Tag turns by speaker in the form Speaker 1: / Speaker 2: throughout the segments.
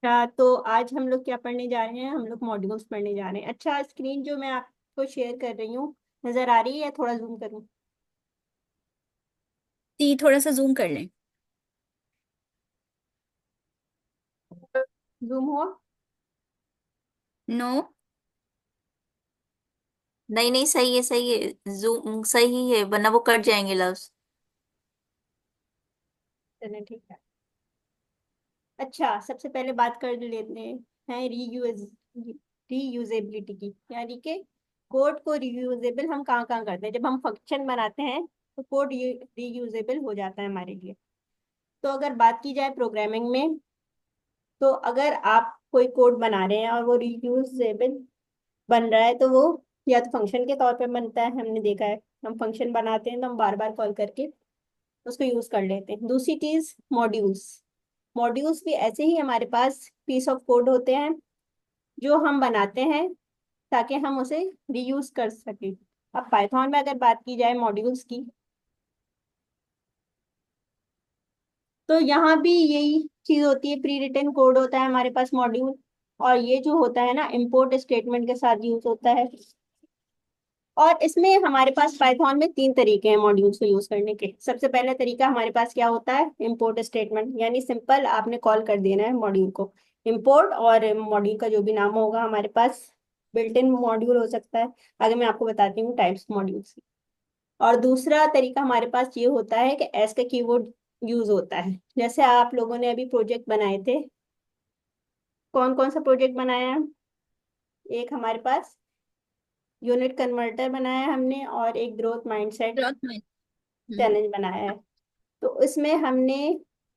Speaker 1: अच्छा, तो आज हम लोग क्या पढ़ने जा रहे हैं? हम लोग मॉड्यूल्स पढ़ने जा रहे हैं। अच्छा, स्क्रीन जो मैं आपको शेयर कर रही हूँ नजर आ रही है या थोड़ा जूम करूँ?
Speaker 2: जी, थोड़ा सा जूम कर लें।
Speaker 1: जूम हुआ?
Speaker 2: नो।
Speaker 3: नहीं नहीं, सही है सही है, जूम सही है, वरना वो कट जाएंगे लफ्ज।
Speaker 1: चलिए ठीक है। अच्छा, सबसे पहले बात कर लेते हैं रीयूजेबिलिटी की, यानी कि कोड को रीयूजेबल हम कहाँ कहाँ करते हैं। जब हम फंक्शन बनाते हैं तो कोड रीयूजेबल हो जाता है हमारे लिए। तो अगर बात की जाए प्रोग्रामिंग में, तो अगर आप कोई कोड बना रहे हैं और वो रीयूजेबल बन रहा है तो वो या तो फंक्शन के तौर पे बनता है। हमने देखा है हम फंक्शन बनाते हैं तो हम बार बार कॉल करके उसको यूज कर लेते हैं। दूसरी चीज मॉड्यूल्स। मॉड्यूल्स भी ऐसे ही हमारे पास पीस ऑफ कोड होते हैं जो हम बनाते हैं ताकि हम उसे रीयूज कर सकें। अब पाइथन में अगर बात की जाए मॉड्यूल्स की, तो यहाँ भी यही चीज होती है। प्री रिटन कोड होता है हमारे पास मॉड्यूल, और ये जो होता है ना इम्पोर्ट स्टेटमेंट के साथ यूज होता है। और इसमें हमारे पास पाइथन में तीन तरीके हैं मॉड्यूल्स को यूज करने के। सबसे पहला तरीका हमारे पास क्या होता है? इंपोर्ट स्टेटमेंट, यानी सिंपल आपने कॉल कर देना है मॉड्यूल को। इंपोर्ट और मॉड्यूल का जो भी नाम होगा हमारे पास बिल्ट इन मॉड्यूल हो सकता है। आगे मैं आपको बताती हूँ टाइप्स मॉड्यूल्स की। और दूसरा तरीका हमारे पास ये होता है कि एस का कीवर्ड यूज होता है। जैसे आप लोगों ने अभी प्रोजेक्ट बनाए थे, कौन कौन सा प्रोजेक्ट बनाया है? एक हमारे पास यूनिट कन्वर्टर बनाया है हमने, और एक ग्रोथ माइंडसेट
Speaker 2: ग्रोथ में।
Speaker 1: चैलेंज बनाया है। तो इसमें हमने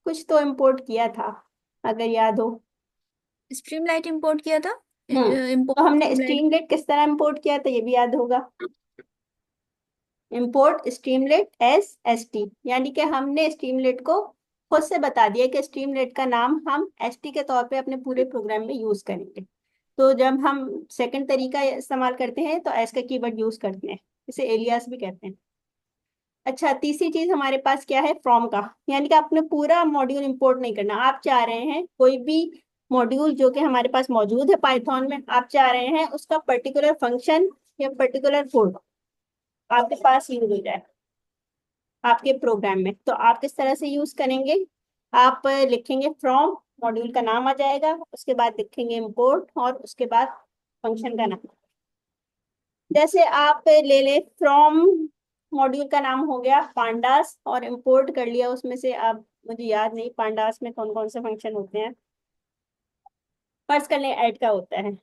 Speaker 1: कुछ तो इम्पोर्ट किया था, अगर याद हो।
Speaker 2: स्ट्रीमलाइट इंपोर्ट किया था।
Speaker 1: तो
Speaker 2: इंपोर्ट
Speaker 1: हमने
Speaker 2: स्ट्रीमलाइट।
Speaker 1: स्ट्रीमलेट किस तरह इम्पोर्ट किया था ये भी याद होगा। Import Streamlit S S T, यानी कि हमने स्ट्रीमलेट को खुद से बता दिया कि स्ट्रीमलेट का नाम हम एस टी के तौर पे अपने पूरे प्रोग्राम में यूज करेंगे। तो जब हम सेकंड तरीका इस्तेमाल करते हैं तो एस का कीवर्ड यूज करते हैं, इसे एलियास भी कहते हैं। अच्छा, तीसरी चीज हमारे पास क्या है? फ्रॉम का, यानी कि आपने पूरा मॉड्यूल इंपोर्ट नहीं करना। आप चाह रहे हैं कोई भी मॉड्यूल जो कि हमारे पास मौजूद है पाइथन में, आप चाह रहे हैं उसका पर्टिकुलर फंक्शन या पर्टिकुलर कोड आपके पास यूज हो जाए आपके प्रोग्राम में। तो आप किस तरह से यूज करेंगे? आप लिखेंगे फ्रॉम, मॉड्यूल का नाम आ जाएगा, उसके बाद लिखेंगे इंपोर्ट और उसके बाद फंक्शन का नाम। जैसे आप ले ले फ्रॉम, मॉड्यूल का नाम हो गया पांडास, और इंपोर्ट कर लिया उसमें से। अब मुझे याद नहीं पांडास में कौन कौन से फंक्शन होते हैं। फर्ज कर लें ऐड का होता है,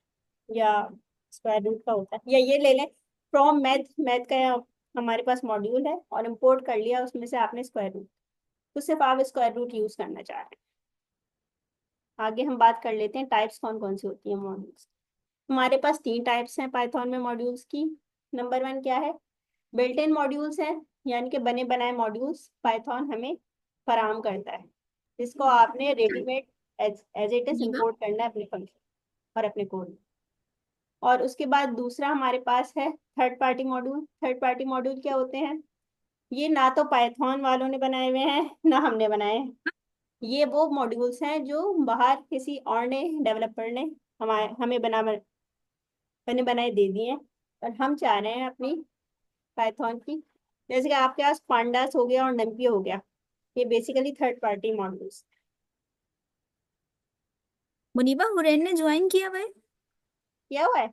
Speaker 1: या स्क्वायर रूट का होता है, या ये ले लें फ्रॉम मैथ। मैथ का हमारे पास मॉड्यूल है और इंपोर्ट कर लिया उसमें से आपने स्क्वायर रूट। तो सिर्फ आप स्क्वायर रूट यूज करना चाह रहे हैं। आगे हम बात कर लेते हैं टाइप्स कौन कौन सी होती है मॉड्यूल्स। हमारे पास तीन टाइप्स हैं पाइथन में मॉड्यूल्स की। नंबर वन क्या है? बिल्ट इन मॉड्यूल्स हैं, यानी कि बने बनाए मॉड्यूल्स पाइथन हमें फराहम करता है, जिसको आपने रेडीमेड एज इट इज
Speaker 2: जीवा।
Speaker 1: इंपोर्ट करना है अपने फंक्शन और अपने कोड में। और उसके बाद दूसरा हमारे पास है third party module. Third party module क्या होते हैं? ये ना तो पाइथन वालों ने बनाए हुए हैं ना हमने बनाए हैं। ये वो मॉड्यूल्स हैं जो बाहर किसी और ने, डेवलपर ने हमें बने बनाए दे दिए हैं, और हम चाह रहे हैं अपनी पाइथन की। जैसे कि आपके पास पांडास हो गया और नंपी हो गया, ये basically third party modules.
Speaker 2: Muniba, Hurain ने ज्वाइन किया भाई।
Speaker 1: क्या हुआ है?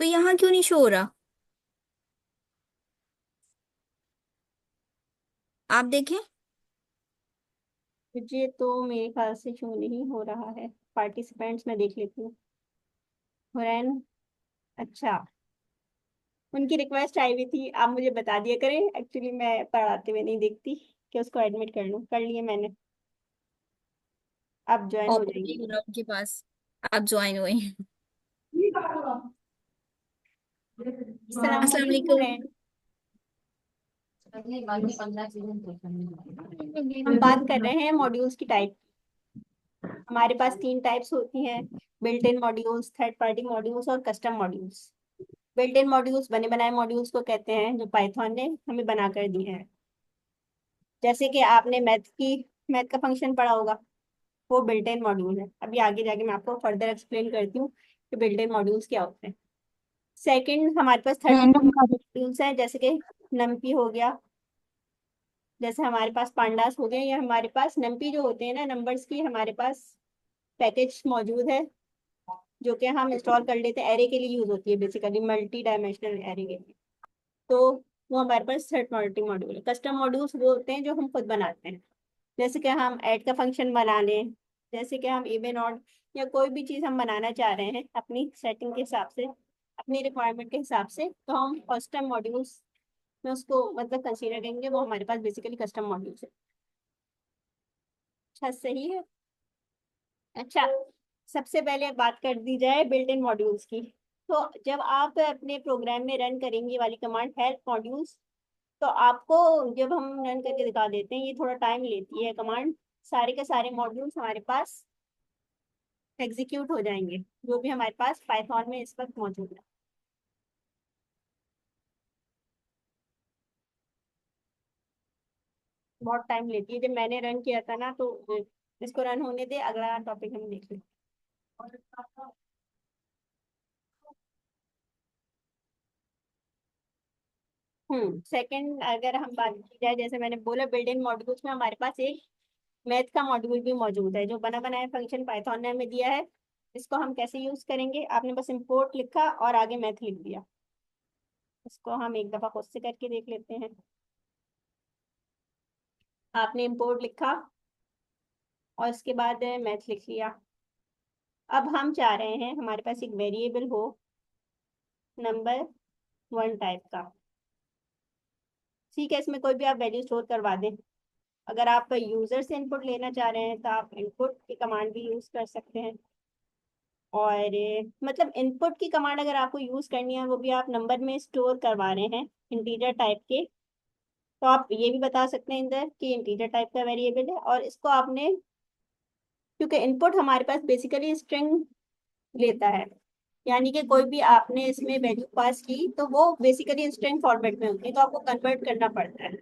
Speaker 2: तो यहाँ क्यों नहीं शो हो रहा? आप देखें।
Speaker 1: मुझे तो मेरे ख्याल से शो नहीं हो रहा है। पार्टिसिपेंट्स में देख लेती हूँ। हुरैन, अच्छा, उनकी रिक्वेस्ट आई हुई थी, आप मुझे बता दिया करें। एक्चुअली मैं पढ़ाते हुए नहीं देखती कि उसको एडमिट कर लूँ। कर लिए मैंने, आप ज्वाइन हो
Speaker 2: ऑप्शन नहीं
Speaker 1: जाएंगे।
Speaker 2: हो रहा उनके पास। आप ज्वाइन हुए।
Speaker 1: अस्सलाम
Speaker 2: अस्सलाम
Speaker 1: वालेकुम
Speaker 2: वालेकुम।
Speaker 1: हुरैन। हम बात कर रहे हैं मॉड्यूल्स की टाइप। हमारे पास तीन टाइप्स होती हैं: built in modules, third party modules और custom modules. Built in modules बने बनाए मॉड्यूल्स को कहते हैं जो पाइथन ने हमें बना कर दिए हैं। जैसे कि आपने मैथ का फंक्शन पढ़ा होगा। वो बिल्ट इन मॉड्यूल है। अभी आगे जाके मैं आपको फर्दर एक्सप्लेन करती हूँ कि बिल्ट इन मॉड्यूल्स क्या होते हैं। सेकंड हमारे पास थर्ड
Speaker 3: रैंडम का
Speaker 1: मॉड्यूल्स हैं, जैसे कि नमपी हो गया, जैसे हमारे पास पांडास हो गए, या हमारे पास नमपी जो होते हैं ना नंबर्स की, हमारे पास पैकेज मौजूद है जो कि हम इंस्टॉल कर लेते हैं। एरे के लिए यूज होती है, बेसिकली मल्टी डायमेंशनल एरे के लिए। तो वो हमारे पास थर्ड पार्टी मॉड्यूल है। कस्टम मॉड्यूल्स वो होते हैं जो हम खुद बनाते हैं, जैसे कि हम ऐड का फंक्शन बना लें, जैसे कि हम इवन ऑड या कोई भी चीज़ हम बनाना चाह रहे हैं अपनी सेटिंग के हिसाब से, अपनी रिक्वायरमेंट के हिसाब से, तो हम कस्टम मॉड्यूल्स में उसको मतलब कंसीडर करेंगे। वो हमारे पास बेसिकली कस्टम मॉड्यूल्स है। अच्छा, सही है। अच्छा, सबसे पहले बात कर दी जाए बिल्ट इन मॉड्यूल्स की। तो जब आप अपने प्रोग्राम में रन करेंगे वाली कमांड हेल्प मॉड्यूल्स, तो आपको जब हम रन करके दिखा देते हैं, ये थोड़ा टाइम लेती है कमांड, सारे के सारे मॉड्यूल्स हमारे पास एग्जीक्यूट हो जाएंगे जो भी हमारे पास पाइथन में इस वक्त मौजूद है। बहुत टाइम लेती है। जब मैंने रन किया था ना, तो इसको रन होने दे, अगला टॉपिक हम देख लें। सेकंड अगर हम बात की जाए, जैसे मैंने बोला बिल्ट इन मॉड्यूल्स में हमारे पास एक मैथ का मॉड्यूल भी मौजूद है, जो बना बनाया फंक्शन पाइथन ने हमें दिया है। इसको हम कैसे यूज करेंगे, आपने बस इंपोर्ट लिखा और आगे मैथ लिख दिया। इसको हम एक दफा खुद से करके देख लेते हैं। आपने इंपोर्ट लिखा और इसके बाद मैथ लिख लिया। अब हम चाह रहे हैं हमारे पास एक वेरिएबल हो नंबर 1 टाइप का। ठीक है, इसमें कोई भी आप वैल्यू स्टोर करवा दें। अगर आप यूजर से इनपुट लेना चाह रहे हैं तो आप इनपुट की कमांड भी यूज कर सकते हैं। और मतलब इनपुट की कमांड अगर आपको यूज करनी है, वो भी आप नंबर में स्टोर करवा रहे हैं इंटीजर टाइप के, तो आप ये भी बता सकते हैं इधर कि इंटीजर टाइप का वेरिएबल है। और इसको आपने, क्योंकि इनपुट हमारे पास बेसिकली स्ट्रिंग लेता है, यानी कि कोई भी आपने इसमें वैल्यू पास की तो वो बेसिकली स्ट्रिंग फॉर्मेट में होती है, तो आपको कन्वर्ट करना पड़ता है।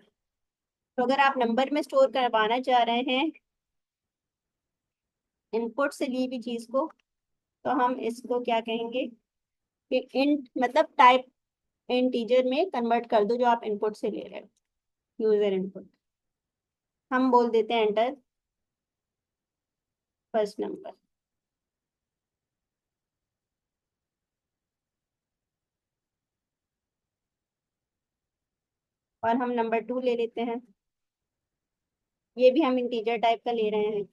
Speaker 1: तो अगर आप नंबर में स्टोर करवाना चाह रहे हैं इनपुट से ली हुई चीज को, तो हम इसको क्या कहेंगे कि इंट मतलब टाइप इंटीजर में कन्वर्ट कर दो जो आप इनपुट से ले रहे हो, यूजर इनपुट। हम बोल देते हैं एंटर फर्स्ट नंबर, और हम नंबर 2 ले लेते हैं। ये भी हम इंटीजर टाइप का ले रहे हैं।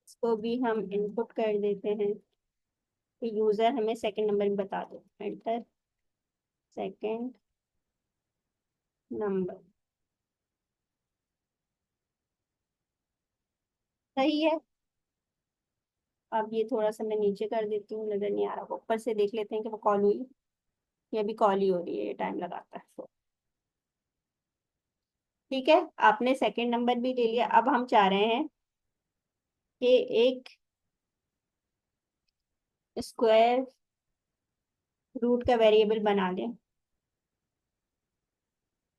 Speaker 1: इसको भी हम इनपुट कर देते हैं कि यूजर हमें सेकंड नंबर में बता दो, एंटर सेकंड नंबर। सही है। अब ये थोड़ा सा मैं नीचे कर देती हूँ, नजर नहीं आ रहा, ऊपर से देख लेते हैं कि वो कॉल हुई। ये भी कॉल ही हो रही है, ये टाइम लगाता है तो। ठीक है, आपने सेकंड नंबर भी ले लिया। अब हम चाह रहे हैं कि एक स्क्वायर रूट का वेरिएबल बना दें,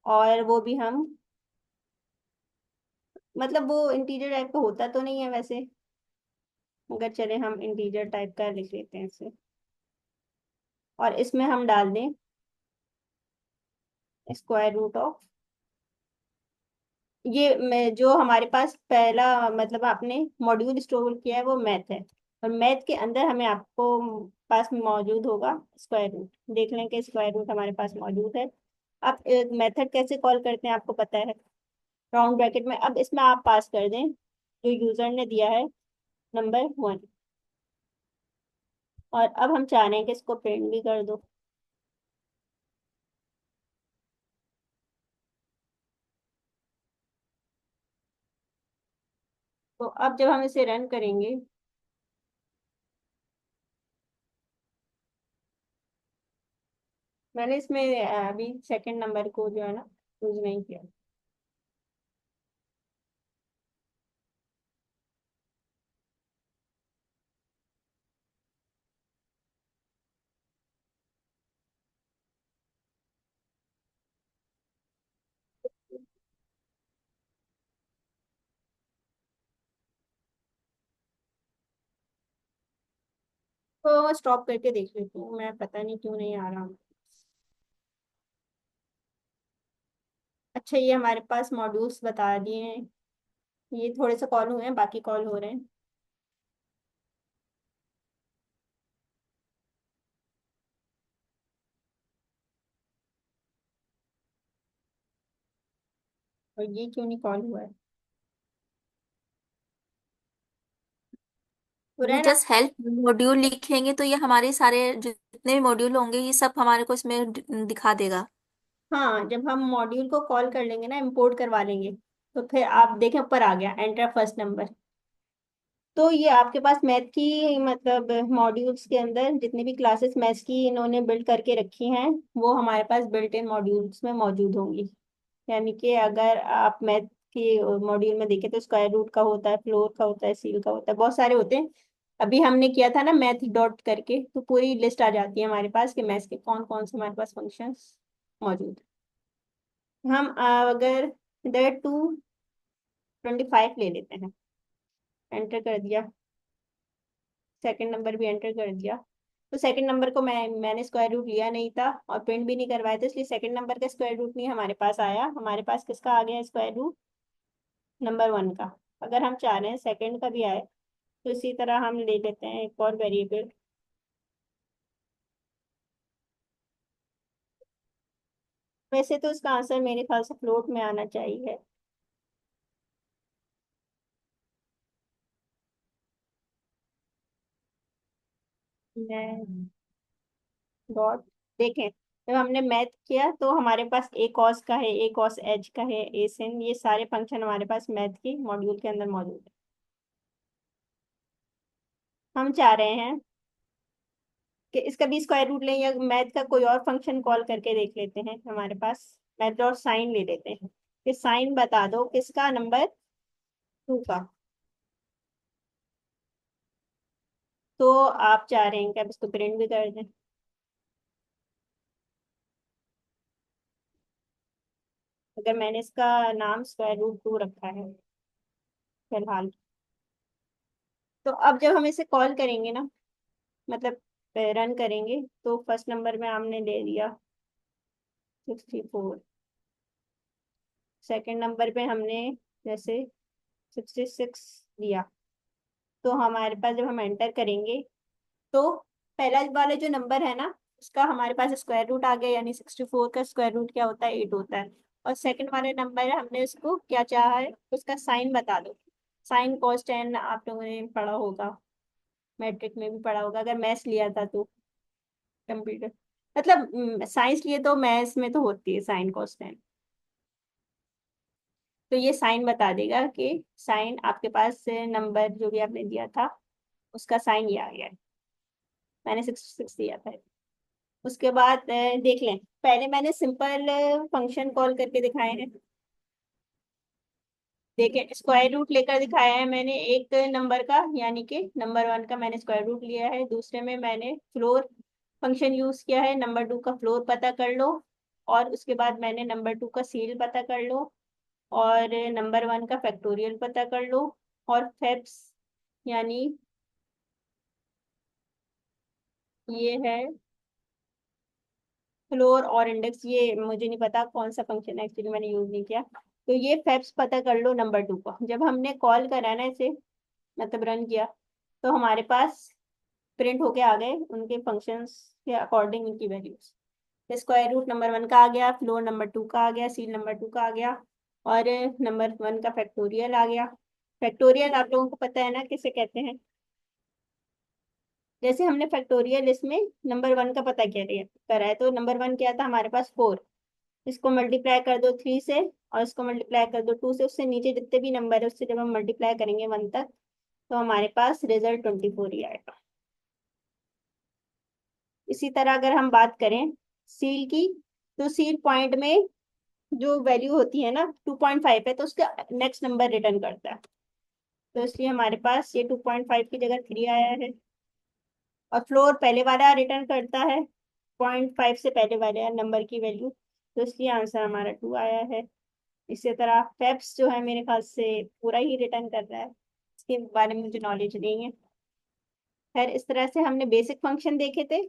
Speaker 1: और वो भी हम मतलब वो इंटीजर टाइप का होता तो नहीं है वैसे, मगर चले हम इंटीजर टाइप का लिख लेते हैं इसे। और इसमें हम डाल दें स्क्वायर रूट ऑफ, ये मैं जो हमारे पास पहला मतलब आपने मॉड्यूल स्टोर किया है वो मैथ है, और मैथ के अंदर हमें आपको पास में मौजूद होगा स्क्वायर रूट। देख लें कि स्क्वायर रूट हमारे पास मौजूद है। आप मेथड कैसे कॉल करते हैं आपको पता है, राउंड ब्रैकेट में। अब इसमें आप पास कर दें जो यूजर ने दिया है नंबर 1, और अब हम चाह रहे हैं कि इसको प्रिंट भी कर दो। तो अब जब हम इसे रन करेंगे, मैंने इसमें अभी सेकंड नंबर को जो है ना यूज नहीं किया। तो स्टॉप करके देख लेती हूँ मैं, पता नहीं क्यों नहीं आ रहा। अच्छा, ये हमारे पास मॉड्यूल्स बता दिए हैं। ये थोड़े से कॉल हुए हैं, बाकी कॉल हो रहे हैं। और ये क्यों नहीं कॉल हुआ है? हो रहा
Speaker 3: ये
Speaker 1: है ना?
Speaker 3: जस्ट हेल्प मॉड्यूल लिखेंगे तो ये हमारे सारे जितने भी मॉड्यूल होंगे ये सब हमारे को इसमें दिखा देगा।
Speaker 1: हाँ, जब हम मॉड्यूल को कॉल कर लेंगे ना, इंपोर्ट करवा लेंगे, तो फिर आप देखें ऊपर आ गया एंटर फर्स्ट नंबर। तो ये आपके पास मैथ की मतलब मॉड्यूल्स के अंदर जितनी भी क्लासेस मैथ्स की इन्होंने बिल्ड करके रखी हैं, वो हमारे पास बिल्ट इन मॉड्यूल्स में मौजूद होंगी। यानी कि अगर आप मैथ के मॉड्यूल में देखें तो स्क्वायर रूट का होता है, फ्लोर का होता है, सील का होता है, बहुत सारे होते हैं। अभी हमने किया था ना मैथ डॉट करके, तो पूरी लिस्ट आ जाती है हमारे पास कि मैथ्स के कौन कौन से हमारे पास फंक्शंस मौजूद हैं। हम अगर इधर 225 ले लेते हैं, एंटर कर दिया, सेकंड नंबर भी एंटर कर दिया। तो सेकंड नंबर को मैंने स्क्वायर रूट लिया नहीं था और प्रिंट भी नहीं करवाया था, इसलिए सेकंड नंबर का स्क्वायर रूट नहीं हमारे पास आया। हमारे पास किसका आ गया स्क्वायर रूट? नंबर वन का। अगर हम चाह रहे हैं सेकंड का भी आए, तो इसी तरह हम ले लेते हैं एक और वेरिएबल। वैसे तो इसका आंसर मेरे ख्याल से फ्लोट में आना चाहिए। मैं डॉट देखें, जब हमने मैथ किया तो हमारे पास ए कॉस का है, ए कॉस एच का है, ए सिन, ये सारे फंक्शन हमारे पास मैथ के मॉड्यूल के अंदर मौजूद है। हम चाह रहे हैं कि इसका भी स्क्वायर रूट लें या मैथ का कोई और फंक्शन कॉल करके देख लेते हैं। हमारे पास मैथ डॉट साइन ले लेते हैं कि साइन बता दो किसका, नंबर टू का। तो आप चाह रहे हैं कि आप इसको प्रिंट भी कर दें? अगर मैंने इसका नाम स्क्वायर रूट टू रखा है फिलहाल, तो अब जब हम इसे कॉल करेंगे ना, मतलब रन करेंगे, तो फर्स्ट नंबर में हमने ले लिया 64, सेकंड नंबर पे हमने जैसे 66 लिया। तो हमारे पास जब हम एंटर करेंगे, तो पहला वाले जो नंबर है ना, उसका हमारे पास स्क्वायर रूट आ गया, यानी 64 का स्क्वायर रूट क्या होता है? 8 होता है। और सेकंड वाले नंबर है, हमने उसको क्या चाहा है, उसका साइन बता दो। साइन कॉस टेन आप लोगों ने पढ़ा होगा, मैट्रिक में भी पढ़ा होगा अगर मैथ्स लिया था तो। कंप्यूटर मतलब साइंस लिए तो मैथ्स में तो होती है साइन कॉस टेन। तो ये साइन बता देगा कि साइन आपके पास नंबर जो भी आपने दिया था उसका साइन ये आ गया है। मैंने 66 दिया था। उसके बाद देख लें, पहले मैंने सिंपल फंक्शन कॉल करके दिखाए हैं। देखें, स्क्वायर रूट लेकर दिखाया है मैंने एक नंबर का, यानी कि नंबर वन का मैंने स्क्वायर रूट लिया है। दूसरे में मैंने फ्लोर फंक्शन यूज किया है, नंबर टू का फ्लोर पता कर लो। और उसके बाद मैंने नंबर टू का सील पता कर लो, और नंबर वन का फैक्टोरियल पता कर लो। और फेब्स यानी ये है फ्लोर और इंडेक्स, ये मुझे नहीं पता कौन सा फंक्शन है, एक्चुअली मैंने यूज नहीं किया। तो ये फेब्स पता कर लो नंबर टू का। जब हमने कॉल करा ना इसे, मतलब रन किया, तो हमारे पास प्रिंट होके आ गए उनके फंक्शंस के अकॉर्डिंग उनकी values. Square root number one का आ गया, फ्लोर नंबर टू का आ गया, सील नंबर टू का आ गया, और नंबर वन का फैक्टोरियल आ गया। फैक्टोरियल आप लोगों को पता है ना किसे कहते हैं? जैसे हमने फैक्टोरियल इसमें नंबर वन का पता क्या करा है, तो नंबर वन क्या था हमारे पास? 4। इसको मल्टीप्लाई कर दो 3 से, और इसको मल्टीप्लाई कर दो 2 से, उससे नीचे जितने भी नंबर है उससे जब हम मल्टीप्लाई करेंगे 1 तक, तो हमारे पास रिजल्ट 24 ही आएगा। इसी तरह अगर हम बात करें सील की, तो सील पॉइंट में जो वैल्यू होती है ना 2.5 है, तो उसका नेक्स्ट नंबर रिटर्न करता है। तो इसलिए हमारे पास ये 2.5 की जगह 3 आया है। और फ्लोर पहले वाला रिटर्न करता है 0.5 से पहले वाले नंबर की वैल्यू, तो इसलिए आंसर हमारा 2 आया है। इसी तरह फेब्स जो है मेरे ख्याल से पूरा ही रिटर्न कर रहा है, इसके बारे में मुझे नॉलेज नहीं है। खैर इस तरह से हमने बेसिक फंक्शन देखे थे।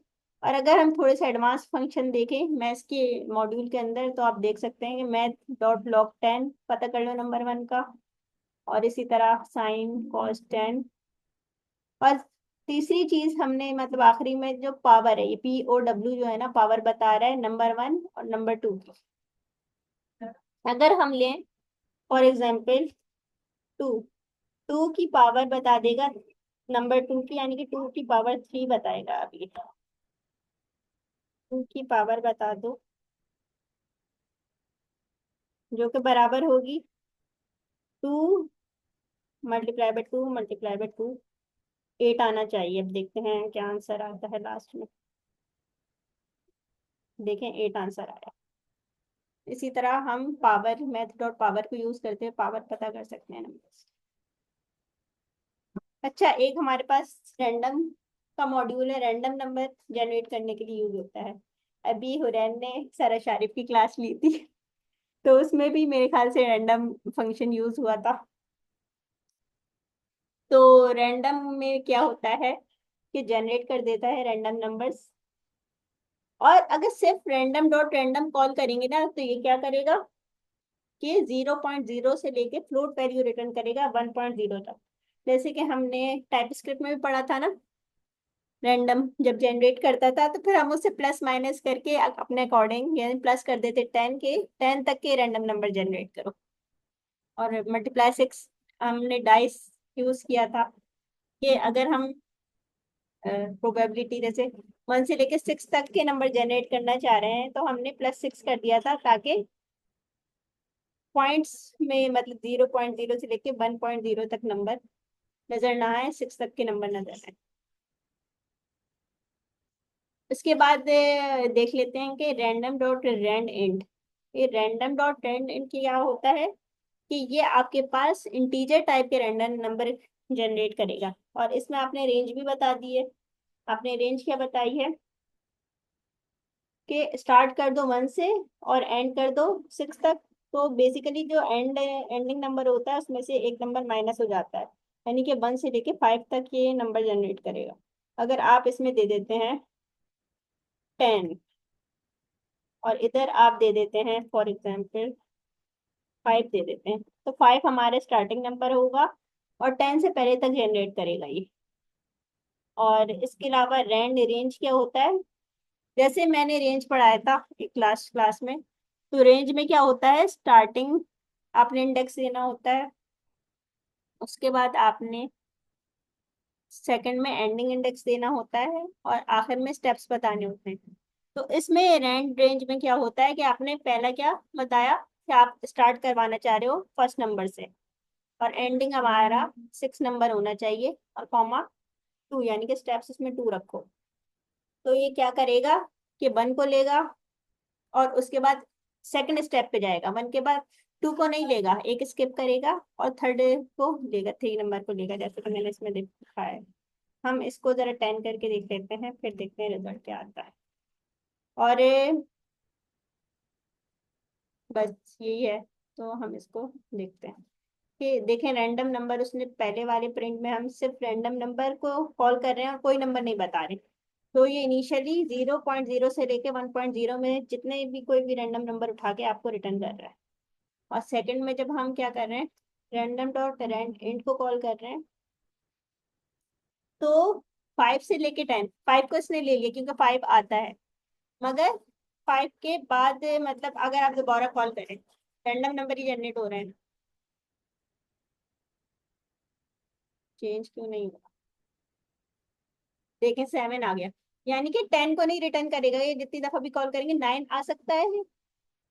Speaker 1: और अगर हम थोड़े से एडवांस फंक्शन देखें मैथ्स के मॉड्यूल के अंदर, तो आप देख सकते हैं कि मैथ डॉट लॉग 10 पता कर लो नंबर 1 का, और इसी तरह साइन कॉस 10। और तीसरी चीज हमने मतलब आखिरी में जो पावर है, ये POW जो है ना, पावर बता रहा है नंबर 1 और नंबर 2 की। अगर हम लें फॉर एग्जाम्पल 2, 2 की पावर बता देगा नंबर 2 की, यानी कि 2 की पावर 3 बताएगा। अब ये 2 की पावर बता दो, जो कि बराबर होगी 2 मल्टीप्लाई बाय 2 मल्टीप्लाई बाय 2, 8 आना चाहिए। अब देखते हैं क्या आंसर आता है लास्ट में। देखें 8 आंसर आया। इसी तरह हम पावर मेथड और पावर को यूज करते हैं पावर पता कर सकते हैं नंबर। अच्छा, एक हमारे पास रैंडम का मॉड्यूल है, रैंडम नंबर जनरेट करने के लिए यूज होता है। अभी हुरैन ने सर शारिफ की क्लास ली थी तो उसमें भी मेरे ख्याल से रैंडम फंक्शन यूज हुआ था। तो रैंडम में क्या होता है कि जनरेट कर देता है रैंडम नंबर्स। और अगर सिर्फ रैंडम डॉट रैंडम कॉल करेंगे ना, तो ये क्या करेगा कि 0.0 से लेके फ्लोट वैल्यू रिटर्न करेगा 1.0 तक। जैसे कि हमने टाइप स्क्रिप्ट में भी पढ़ा था ना, रैंडम जब जनरेट करता था तो फिर हम उससे प्लस माइनस करके अपने अकॉर्डिंग यानी प्लस कर देते 10 तक के रैंडम नंबर जनरेट करो। और मल्टीप्लाई 6 हमने डाइस यूज किया था कि अगर हम प्रोबेबिलिटी जैसे 1 से लेके 6 तक के नंबर जनरेट करना चाह रहे हैं, तो हमने +6 कर दिया था ताकि पॉइंट्स में मतलब 0.0 से लेके 1.0 तक नंबर नजर ना आए, 6 तक के नंबर नजर आए। उसके बाद देख लेते हैं कि रैंडम डॉट रैंड इंट। ये रैंडम डॉट रैंड इंट क्या होता है कि ये आपके पास इंटीजर टाइप के रैंडम नंबर जनरेट करेगा। और इसमें आपने रेंज भी बता दी है। आपने रेंज क्या बताई है कि स्टार्ट कर दो 1 से और एंड कर दो 6 तक। तो बेसिकली जो एंडिंग नंबर होता है उसमें से एक नंबर माइनस हो जाता है, यानी कि 1 से लेके 5 तक ये नंबर जनरेट करेगा। अगर आप इसमें दे देते हैं 10 और इधर आप दे देते हैं फॉर एग्जाम्पल 5 दे देते हैं, तो 5 हमारे स्टार्टिंग नंबर होगा और 10 से पहले तक जनरेट करेगा ये। और इसके अलावा रैंड रेंज क्या होता है, जैसे मैंने रेंज पढ़ाया था एक क्लास में, तो रेंज में क्या होता है, स्टार्टिंग आपने इंडेक्स देना होता है, उसके बाद आपने सेकंड में एंडिंग इंडेक्स देना होता है, और आखिर में स्टेप्स बताने होते हैं। तो इसमें रैंड रेंज में क्या होता है कि आपने पहला क्या बताया कि आप स्टार्ट करवाना चाह रहे हो फर्स्ट नंबर से, और एंडिंग हमारा 6 नंबर होना चाहिए, और कॉमा 2, यानी कि स्टेप्स इसमें 2 रखो। तो ये क्या करेगा कि 1 को लेगा और उसके बाद सेकंड स्टेप पे जाएगा, 1 के बाद 2 को नहीं लेगा, एक स्किप करेगा, और थर्ड को लेगा, 3 नंबर को लेगा, जैसे कि मैंने इसमें दिखाया है। हम इसको जरा 10 करके देख लेते हैं, फिर देखते हैं रिजल्ट क्या आता है। और बस यही है। तो हम इसको देखते हैं कि देखें रैंडम नंबर, उसने पहले वाले प्रिंट में हम सिर्फ रैंडम नंबर को कॉल कर रहे हैं और कोई नंबर नहीं बता रहे। तो ये इनिशियली 0.0 से लेके 1.0 में जितने भी कोई भी रैंडम नंबर उठा के आपको रिटर्न कर रहा है। और सेकंड में जब हम क्या कर रहे हैं, रैंडम डॉट रैंड इंट को कॉल कर रहे हैं, तो 5 से लेके 10, 5 को इसने ले लिया क्योंकि 5 आता है, मगर 5 के बाद मतलब अगर आप दोबारा कॉल करें, रैंडम नंबर ही जनरेट हो रहे हैं, चेंज क्यों नहीं हुआ, देखें 7 आ गया, यानी कि 10 को नहीं रिटर्न करेगा। ये जितनी दफा भी कॉल करेंगे 9 आ सकता है,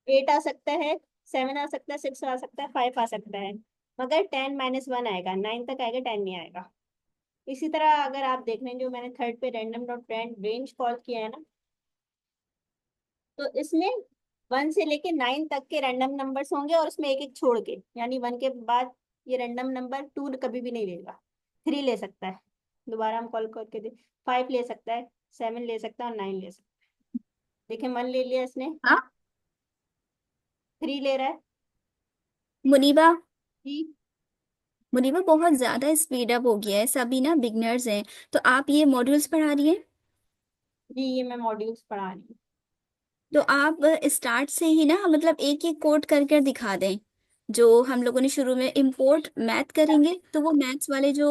Speaker 1: 8 आ सकता है, 7 आ सकता है, 6 आ सकता है, 5 आ सकता है, मगर 10 - 1 आएगा, 9 तक आएगा, 10 नहीं आएगा। इसी तरह अगर आप देख रहे हैं जो मैंने थर्ड पे रैंडम डॉट रेंज कॉल किया है ना, तो इसमें 1 से लेके 9 तक के रैंडम नंबर्स होंगे, और उसमें एक एक छोड़ के, यानी 1 के बाद ये रैंडम नंबर 2 कभी भी नहीं लेगा, 3 ले सकता है, दोबारा हम कॉल करके दे, 5 ले सकता है, 7 ले सकता है, और 9 ले सकता है। देखें 1 ले लिया इसने,
Speaker 2: हाँ
Speaker 1: 3 ले रहा है,
Speaker 2: मुनीबा,
Speaker 1: 3
Speaker 2: मुनीबा बहुत ज्यादा स्पीड अप हो गया है, सभी ना बिगनर्स हैं। तो आप ये मॉड्यूल्स पढ़ा रही हैं?
Speaker 1: जी ये मैं मॉड्यूल्स पढ़ा रही हूँ।
Speaker 2: तो आप स्टार्ट से ही ना मतलब एक एक कोड कर कर दिखा दें। जो हम लोगों ने शुरू में इंपोर्ट मैथ करेंगे तो वो मैथ्स वाले जो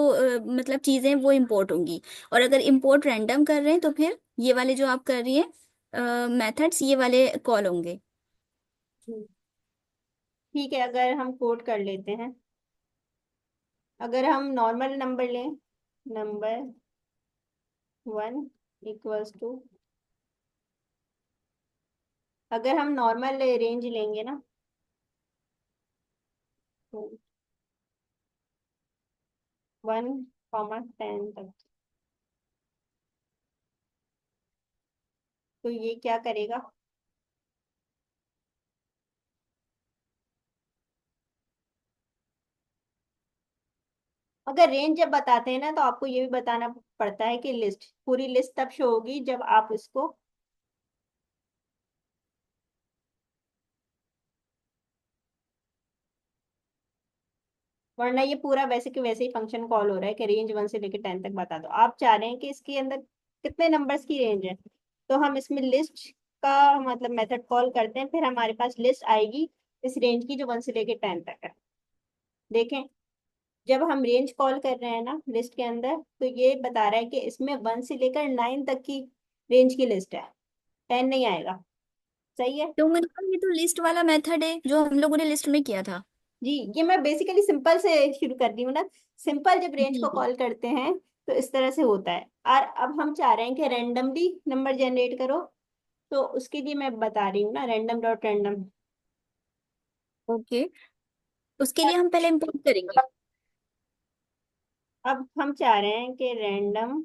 Speaker 2: मतलब चीजें वो इंपोर्ट होंगी। और अगर इंपोर्ट रैंडम कर रहे हैं तो फिर ये वाले जो आप कर रही हैं मेथड्स ये वाले कॉल होंगे।
Speaker 1: हम्म, ठीक है, अगर हम कोड कर लेते हैं, अगर हम नॉर्मल नंबर लें, नंबर 1 = अगर हम नॉर्मल रेंज लेंगे ना, तो 1 कॉमा 10 तक, तो ये क्या करेगा? अगर रेंज जब बताते हैं ना, तो आपको ये भी बताना पड़ता है कि लिस्ट, पूरी लिस्ट तब शो होगी जब आप इसको, वरना ये पूरा वैसे के वैसे ही फंक्शन कॉल हो रहा है कि रेंज 1 से लेकर 10 तक बता दो। आप चाह रहे हैं कि इसके अंदर कितने नंबर्स की रेंज है, तो हम इसमें लिस्ट का मतलब मेथड कॉल करते हैं, फिर हमारे पास लिस्ट आएगी इस रेंज की जो 1 से लेकर 10 तक है। देखें, जब हम रेंज कॉल कर रहे हैं ना लिस्ट के अंदर, तो ये बता रहा है कि इसमें 1 से लेकर 9 तक की रेंज की लिस्ट है, 10 नहीं आएगा। सही है।
Speaker 2: तो मुनीबा ये तो लिस्ट वाला मेथड है जो हम लोगों ने लिस्ट में किया था।
Speaker 1: जी ये मैं बेसिकली सिंपल से शुरू कर रही हूँ ना। सिंपल जब रेंज को
Speaker 2: जी।
Speaker 1: कॉल करते हैं तो इस तरह से होता है। और अब हम चाह रहे हैं कि रैंडमली नंबर जनरेट करो, तो उसके लिए मैं बता रही हूँ ना, रैंडम डॉट रैंडम।
Speaker 2: ओके, उसके लिए हम पहले इंपोर्ट करेंगे।
Speaker 1: अब हम चाह रहे हैं कि रैंडम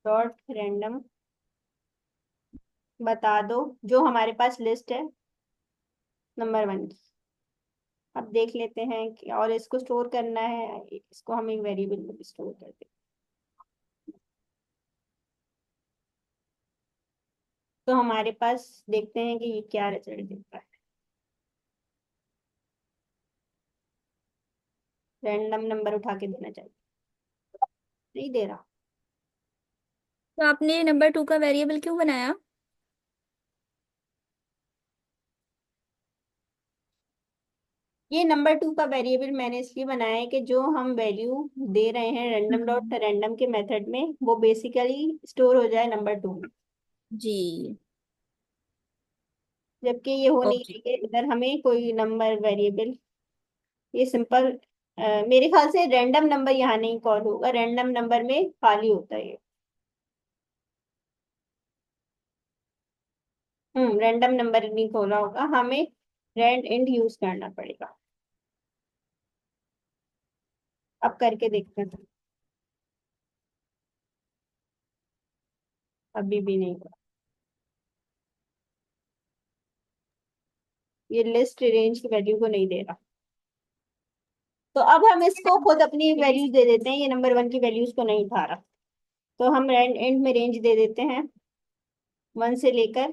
Speaker 1: डॉट रैंडम बता दो जो हमारे पास लिस्ट है नंबर 1 की। अब देख लेते हैं कि, और इसको स्टोर करना है, इसको हम एक वेरिएबल में स्टोर करते हैं। तो हमारे पास देखते हैं कि ये क्या रिजल्ट देता है। रैंडम नंबर उठा के देना चाहिए, नहीं दे रहा।
Speaker 2: तो आपने नंबर 2 का वेरिएबल क्यों बनाया?
Speaker 1: ये नंबर 2 का वेरिएबल मैंने इसलिए बनाया है कि जो हम वैल्यू दे रहे हैं रैंडम डॉट
Speaker 2: हम्म।
Speaker 1: रैंडम के मेथड में, वो बेसिकली स्टोर हो जाए नंबर 2 में।
Speaker 2: जी।
Speaker 1: जबकि ये हो नहीं
Speaker 2: ओके।
Speaker 1: रही है, इधर हमें कोई नंबर वेरिएबल, ये सिंपल, मेरे ख्याल से रैंडम नंबर यहाँ नहीं कॉल होगा, रैंडम नंबर में खाली होता है ये। रैंडम नंबर नहीं खोला होगा, हमें रैंड इंड यूज करना पड़ेगा। अब करके देखते हैं। अभी भी नहीं हुआ, ये लिस्ट रेंज की वैल्यू को नहीं दे रहा। तो अब हम इसको खुद अपनी वैल्यूज दे देते हैं, ये नंबर 1 की वैल्यूज को नहीं उठा रहा। तो हम एंड में रेंज दे देते हैं 1 से लेकर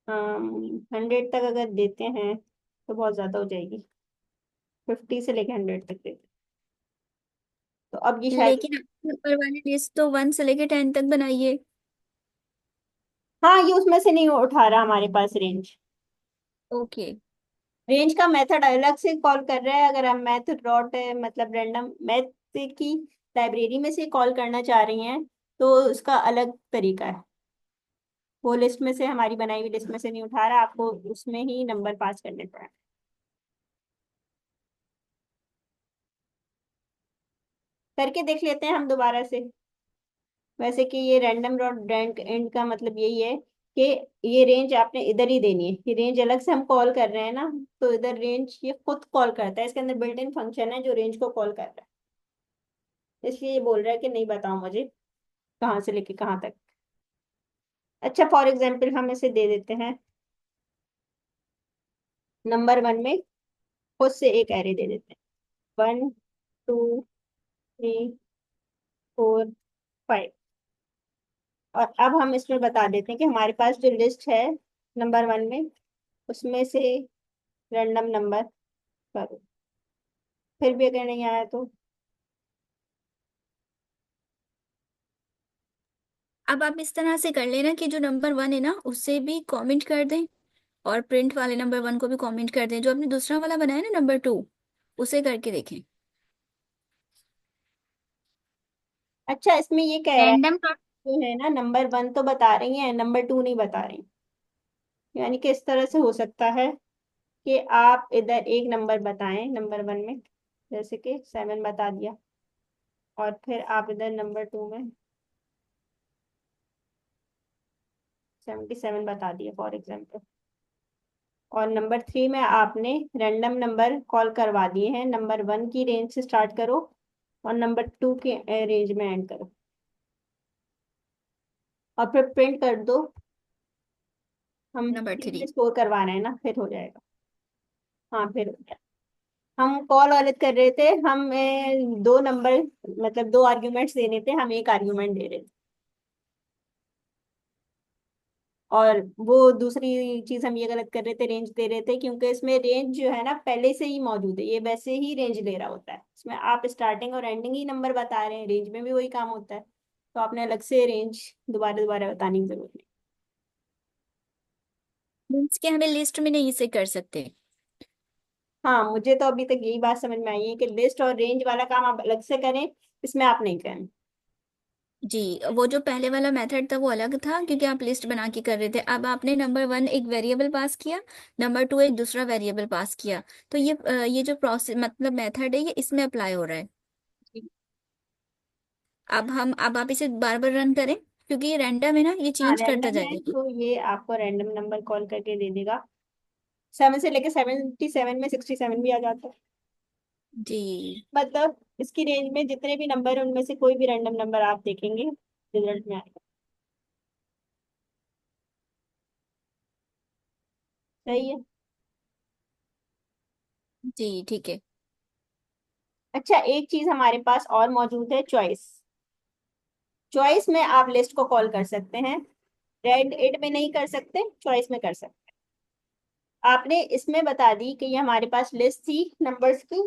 Speaker 1: 100 तक। अगर देते हैं तो बहुत ज्यादा हो जाएगी, 50 से लेकर 100 तक देते हैं। तो अब ये शायद,
Speaker 2: लेकिन नंबर वाली लिस्ट तो 1 से लेके 10 तक बनाइए।
Speaker 1: हाँ ये उसमें से नहीं उठा रहा हमारे पास रेंज।
Speaker 2: ओके।
Speaker 1: रेंज का मेथड अलग से कॉल कर रहा है। अगर हम मैथ डॉट मतलब रैंडम मैथ की लाइब्रेरी में से कॉल करना चाह रही हैं, तो उसका अलग तरीका है। वो लिस्ट में से, हमारी बनाई हुई लिस्ट में से नहीं उठा रहा, आपको उसमें ही नंबर पास करने पड़ा। करके देख लेते हैं हम दोबारा से। वैसे कि ये रैंडम डॉट रैंक एंड का मतलब यही है कि ये रेंज आपने इधर ही देनी है, ये रेंज अलग से हम कॉल कर रहे हैं ना, तो इधर रेंज ये खुद कॉल करता है, इसके अंदर बिल्ट इन फंक्शन है जो रेंज को कॉल कर रहा है। इसलिए ये बोल रहा है कि नहीं बताओ मुझे कहाँ से लेके कहाँ तक। अच्छा, फॉर एग्जाम्पल हम इसे दे देते हैं नंबर 1 में खुद से एक एरे दे देते हैं, 1 2 3 4 5। और अब हम इसमें बता देते हैं कि हमारे पास जो लिस्ट है नंबर 1 में, उसमें से रैंडम नंबर करो। फिर भी अगर नहीं आया तो
Speaker 2: अब आप इस तरह से कर लेना कि जो नंबर 1 है ना उससे भी कमेंट कर दें, और प्रिंट वाले नंबर 1 को भी कमेंट कर दें। जो आपने दूसरा वाला बनाया ना नंबर 2, उसे करके देखें।
Speaker 1: अच्छा, इसमें ये कह रहा है
Speaker 2: रैंडम।
Speaker 1: जो है ना, नंबर 1 तो बता रही है, नंबर 2 नहीं बता रही। यानी कि इस तरह से हो सकता है कि आप इधर एक नंबर बताएं नंबर 1 में, जैसे कि 7 बता दिया, और फिर आप इधर नंबर 2 में 77 बता दिया फॉर एग्जाम्पल, और नंबर 3 में आपने रैंडम नंबर कॉल करवा दिए हैं, नंबर 1 की रेंज से स्टार्ट करो और नंबर 2 के रेंज में एंड करो, और फिर प्रिंट कर दो। हम
Speaker 2: नंबर
Speaker 1: स्क्रीन में
Speaker 2: 3।
Speaker 1: स्टोर करवा रहे हैं ना, फिर हो जाएगा। हाँ, फिर हो गया। हम कॉल वालेट कर रहे थे, हम दो नंबर, मतलब दो आर्ग्यूमेंट्स देने थे, हम एक आर्ग्यूमेंट दे रहे थे, और वो दूसरी चीज हम ये गलत कर रहे थे, रेंज दे रहे थे, क्योंकि इसमें रेंज जो है ना पहले से ही मौजूद है, ये वैसे ही रेंज ले रहा होता है। इसमें आप स्टार्टिंग और एंडिंग ही नंबर बता रहे हैं, रेंज में भी वही काम होता है, तो आपने अलग से रेंज दोबारा दोबारा बताने की जरूरत नहीं।
Speaker 2: मीन्स के हमें लिस्ट में नहीं से कर सकते।
Speaker 1: हाँ, मुझे तो अभी तक यही बात समझ में आई है कि लिस्ट और रेंज वाला काम आप अलग से करें, इसमें आप नहीं करें।
Speaker 2: जी, वो जो पहले वाला मेथड था वो अलग था, क्योंकि आप लिस्ट बना के कर रहे थे। अब आपने नंबर 1 एक वेरिएबल पास किया, नंबर 2 एक दूसरा वेरिएबल पास किया, तो ये जो प्रोसेस मतलब मेथड है ये इसमें अप्लाई हो रहा है। अब आप इसे बार बार रन करें, क्योंकि ये रैंडम है ना, ये
Speaker 1: हाँ,
Speaker 2: चेंज करता
Speaker 1: रैंडम है
Speaker 2: जाएगा।
Speaker 1: तो ये आपको रैंडम नंबर कॉल करके दे देगा। 7 से लेके 77 में 67 भी आ जाता है।
Speaker 2: जी।
Speaker 1: मतलब इसकी रेंज में जितने भी नंबर है उनमें से कोई भी रैंडम नंबर आप देखेंगे, रिजल्ट में आएगा। सही है।
Speaker 2: जी ठीक है।
Speaker 1: अच्छा, एक चीज हमारे पास और मौजूद है, चॉइस। चॉइस में आप लिस्ट को कॉल कर सकते हैं, रेड इट में नहीं कर सकते, चॉइस में कर सकते हैं। आपने इसमें बता दी कि ये हमारे पास लिस्ट थी नंबर्स की,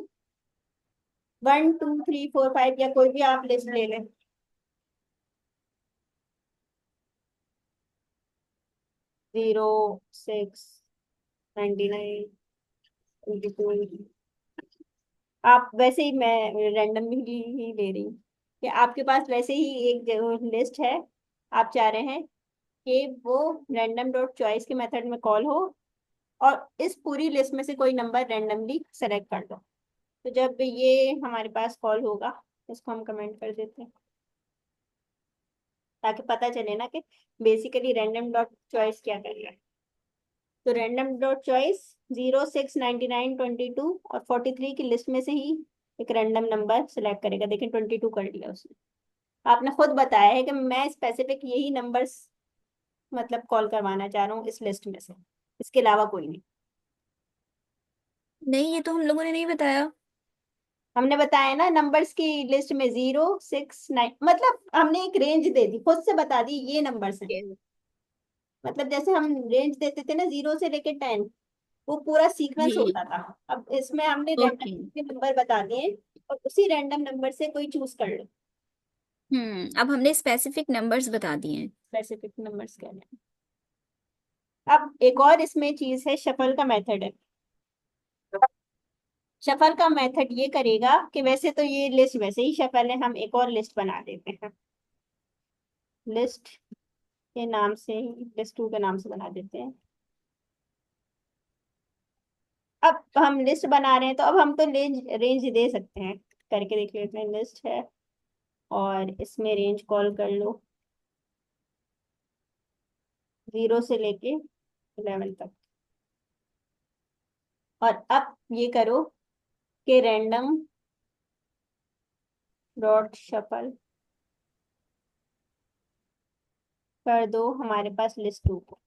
Speaker 1: 1 2 3 4 5, या कोई भी आप लिस्ट ले लें। 0 6 99 22। आप वैसे ही, मैं रैंडम ही ले रही हूँ कि आपके पास वैसे ही एक लिस्ट है, आप चाह रहे हैं कि वो रैंडम डॉट चॉइस के मेथड में कॉल हो, और इस पूरी लिस्ट में से कोई नंबर रैंडमली सेलेक्ट कर दो। तो जब ये हमारे पास कॉल होगा, इसको हम कमेंट कर देते हैं, ताकि पता चले ना कि बेसिकली रैंडम डॉट चॉइस क्या कर रहा है। तो रैंडम डॉट चॉइस 0 6 99 22 और 43 की लिस्ट में से ही एक रैंडम नंबर सेलेक्ट करेगा। देखिए, 22 कर लिया उसने। आपने खुद बताया है कि मैं स्पेसिफिक यही नंबर्स मतलब कॉल करवाना चाह रहा हूँ इस लिस्ट में से, इसके अलावा कोई नहीं।
Speaker 2: नहीं, ये तो हम लोगों ने नहीं बताया।
Speaker 1: हमने बताया ना, नंबर्स की लिस्ट में 0 6 9, मतलब हमने एक रेंज दे दी, खुद से बता दी ये नंबर्स हैं। मतलब जैसे हम रेंज देते थे ना 0 से लेके 10, वो पूरा सीक्वेंस
Speaker 2: जी।
Speaker 1: होता था। अब इसमें हमने
Speaker 2: ओके।
Speaker 1: रैंडम नंबर बता दिए, और उसी रैंडम नंबर से कोई चूज कर लो।
Speaker 2: अब हमने स्पेसिफिक नंबर्स बता दिए हैं।
Speaker 1: स्पेसिफिक नंबर्स कहने हैं। अब एक और इसमें चीज है, शफल का मेथड है। शफल का मेथड ये करेगा कि वैसे तो ये लिस्ट वैसे ही शफल है, हम एक और लिस्ट बना देते हैं, लिस्ट के नाम से ही, लिस्ट 2 के नाम से बना देते हैं। अब हम लिस्ट बना रहे हैं, तो अब हम तो रेंज रेंज दे सकते हैं, करके देख लेते हैं। लिस्ट है और इसमें रेंज कॉल कर लो 0 से लेके 11 तक, और अब ये करो कि रैंडम डॉट शफल कर दो हमारे पास लिस्ट 2 को,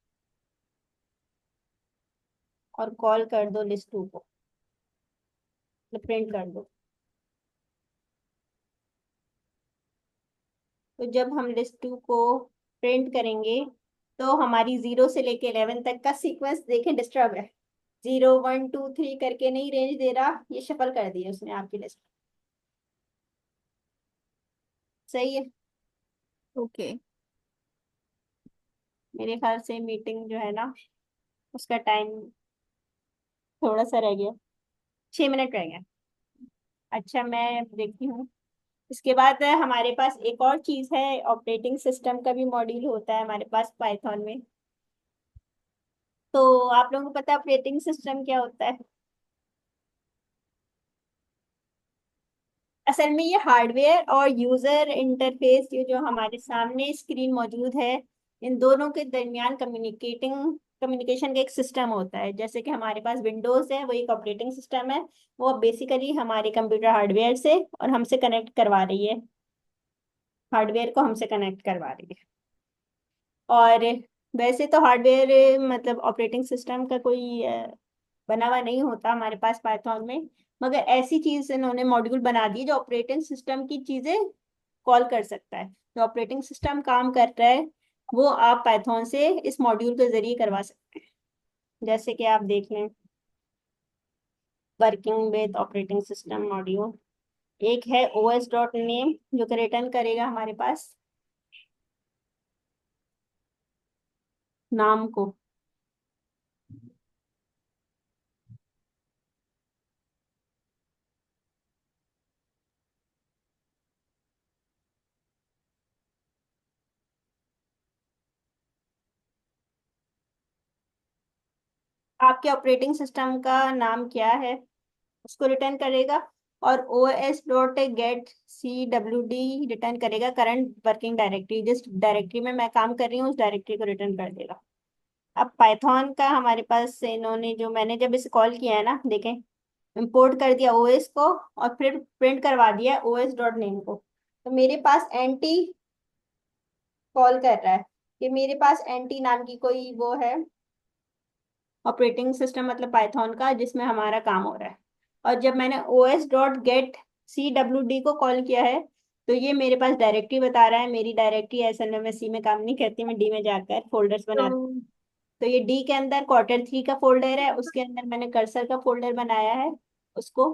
Speaker 1: और कॉल कर दो लिस्ट 2 को, प्रिंट कर दो। तो जब हम लिस्ट 2 को प्रिंट करेंगे, तो हमारी 0 से लेके 11 तक का सीक्वेंस देखें डिस्टर्ब है। 0 1 2 3 करके नहीं रेंज दे रहा, ये शफल कर दिया उसने आपकी लिस्ट। सही है।
Speaker 2: ओके।
Speaker 1: मेरे ख्याल से मीटिंग जो है ना, उसका टाइम थोड़ा सा रह गया, 6 मिनट रह गए। अच्छा मैं देखती हूँ। इसके बाद हमारे पास एक और चीज है, ऑपरेटिंग सिस्टम का भी मॉड्यूल होता है हमारे पास पाइथन में। तो आप लोगों को पता है ऑपरेटिंग सिस्टम क्या होता है? असल में ये हार्डवेयर और यूजर इंटरफेस, ये जो हमारे सामने स्क्रीन मौजूद है, इन दोनों के दरमियान कम्युनिकेशन का एक सिस्टम होता है। जैसे कि हमारे पास विंडोज है, वो एक ऑपरेटिंग सिस्टम है। वो बेसिकली हमारे कंप्यूटर हार्डवेयर से और हमसे कनेक्ट करवा रही है, हार्डवेयर को हमसे कनेक्ट करवा रही है। और वैसे तो हार्डवेयर मतलब ऑपरेटिंग सिस्टम का कोई बना हुआ नहीं होता हमारे पास पाइथन में, मगर ऐसी चीज इन्होंने मॉड्यूल बना दी जो ऑपरेटिंग सिस्टम की चीजें कॉल कर सकता है। जो ऑपरेटिंग सिस्टम काम कर रहा है वो आप पाइथन से इस मॉड्यूल के जरिए करवा सकते हैं। जैसे कि आप देख लें, working with operating system module, एक है os.name जो कि रिटर्न करेगा हमारे पास नाम को। आपके ऑपरेटिंग सिस्टम का नाम क्या है उसको रिटर्न करेगा। और os.get cwd रिटर्न करेगा करंट वर्किंग डायरेक्टरी, जिस डायरेक्टरी में मैं काम कर रही हूँ उस डायरेक्टरी को रिटर्न कर देगा। अब पाइथन का हमारे पास इन्होंने, जो मैंने जब इसे कॉल किया है ना, देखें, इंपोर्ट कर दिया ओएस को और फिर प्रिंट करवा दिया os.name को। तो मेरे पास एंटी कॉल कर रहा है कि मेरे पास एंटी नाम की कोई वो है ऑपरेटिंग सिस्टम, मतलब पाइथन का, जिसमें हमारा काम हो रहा है। और जब मैंने os.get cwd को कॉल किया है तो ये मेरे पास डायरेक्टरी बता रहा है। मेरी डायरेक्टरी असल में मैं सी में काम नहीं करती, मैं डी में जाकर फोल्डर्स
Speaker 2: तो
Speaker 1: बनाती। तो ये डी के अंदर Q3 का फोल्डर है, उसके अंदर मैंने कर्सर का फोल्डर बनाया है उसको।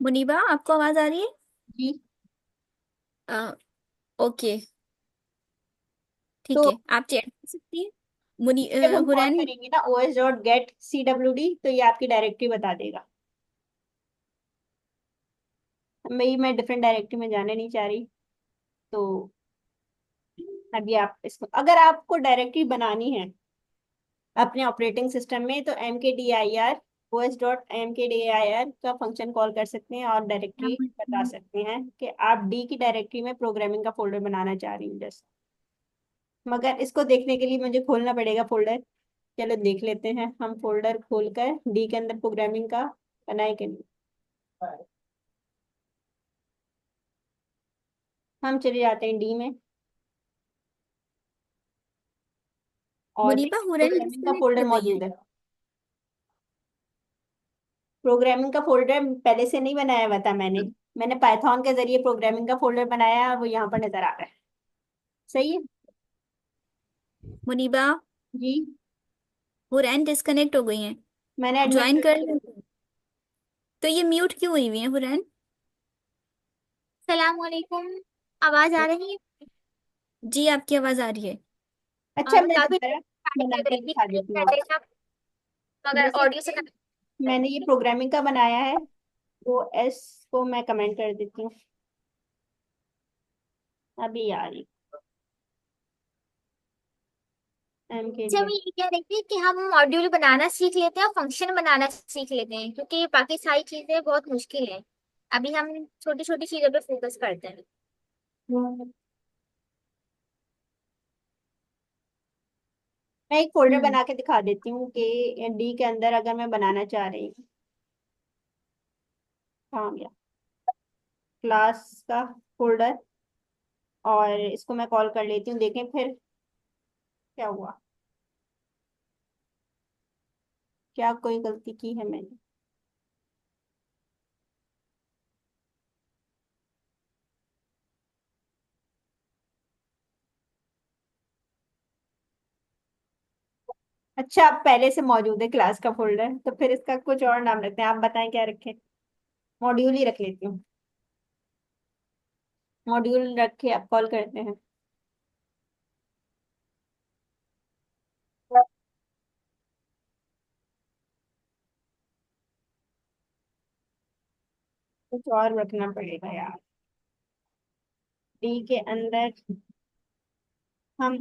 Speaker 2: मुनीबा, आपको आवाज आ रही है?
Speaker 1: जी।
Speaker 2: आ, ओके, ठीक
Speaker 1: तो
Speaker 2: है, आप चेक कर सकती हैं। मुनी
Speaker 1: जब हम कॉल
Speaker 2: हुरैन।
Speaker 1: करेंगे ना os.get cwd तो ये आपकी डायरेक्टरी बता देगा। मैं डिफरेंट डायरेक्टरी में जाने नहीं चाह रही। तो अभी आप इसको, अगर आपको डायरेक्टरी बनानी है अपने ऑपरेटिंग सिस्टम में, तो mkdir os.mkdir का फंक्शन कॉल कर सकते हैं और डायरेक्टरी बता सकते हैं कि आप डी की डायरेक्टरी में प्रोग्रामिंग का फोल्डर बनाना चाह रही हैं जैसे। मगर इसको देखने के लिए मुझे खोलना पड़ेगा फोल्डर। चलो देख लेते हैं हम, फोल्डर खोलकर डी के अंदर प्रोग्रामिंग का बनाए के नहीं। हम चले जाते हैं डी में और
Speaker 2: मुनीबा, हुरैन
Speaker 1: प्रोग्रामिंग का
Speaker 2: डिस्कनेक्ट
Speaker 1: फोल्डर
Speaker 2: हो गई है।
Speaker 1: मौजूद है। प्रोग्रामिंग का फोल्डर पहले से नहीं बनाया हुआ था मैंने। मैंने पाइथन के जरिए प्रोग्रामिंग का फोल्डर बनाया है, वो यहाँ पर नजर आ रहा है। सही है।
Speaker 2: मुनीबा,
Speaker 1: जी।
Speaker 2: हुरैन डिस्कनेक्ट हो गई हैं।
Speaker 1: मैंने एडमिट
Speaker 2: ज्वाइन
Speaker 1: कर
Speaker 2: कर
Speaker 1: दिया।
Speaker 2: लें? तो ये म्यूट क्यों हुई हुई है हुरैन?
Speaker 4: सलाम वालेकुम। आवाज आ रही है?
Speaker 2: जी, आपकी आवाज आ रही है।
Speaker 1: अच्छा मैं
Speaker 4: काफी
Speaker 1: दोबारा
Speaker 4: ट्राई
Speaker 1: बना
Speaker 4: कर
Speaker 1: के
Speaker 4: रही थी
Speaker 1: दिखा
Speaker 4: connect
Speaker 1: देती हूँ
Speaker 4: करने
Speaker 1: आपको।
Speaker 4: का, मगर
Speaker 1: जैसे
Speaker 4: ऑडियो से
Speaker 1: कि
Speaker 4: कनेक्ट
Speaker 1: मैंने ये प्रोग्रामिंग का बनाया है, वो एस को मैं कमेंट कर देती हूँ। अभी आ रही एम के
Speaker 4: अच्छा,
Speaker 1: लिए।
Speaker 4: मैं ये कह रही थी कि हम मॉड्यूल बनाना सीख लेते हैं और फंक्शन बनाना सीख लेते हैं, क्योंकि बाकी सारी चीजें बहुत मुश्किल है। अभी हम छोटी छोटी चीजों पे फोकस करते हैं।
Speaker 1: मैं एक फोल्डर
Speaker 4: हम्म।
Speaker 1: बना के दिखा देती हूँ कि डी के अंदर अगर मैं बनाना चाह रही हूँ। कहाँ गया? क्लास का फोल्डर, और इसको मैं कॉल कर लेती हूँ, देखें फिर क्या हुआ, क्या कोई गलती की है मैंने। अच्छा, अब पहले से मौजूद है क्लास का फोल्डर, तो फिर इसका कुछ और नाम रखते हैं। आप बताएं क्या रखें। मॉड्यूल ही रख लेती हूँ। मॉड्यूल रख के आप कॉल करते हैं। कुछ और रखना पड़ेगा यार। डी के अंदर हम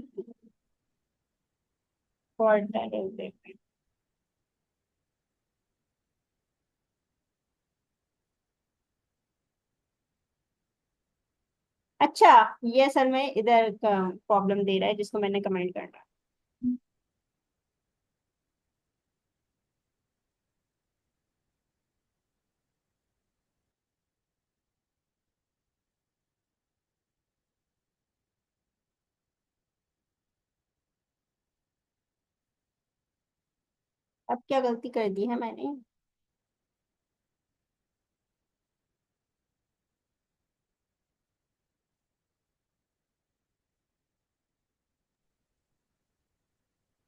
Speaker 1: फोल्डर देते हैं। अच्छा, ये असल में इधर का प्रॉब्लम दे रहा है जिसको मैंने कमेंट करना है। अब क्या गलती कर दी है मैंने।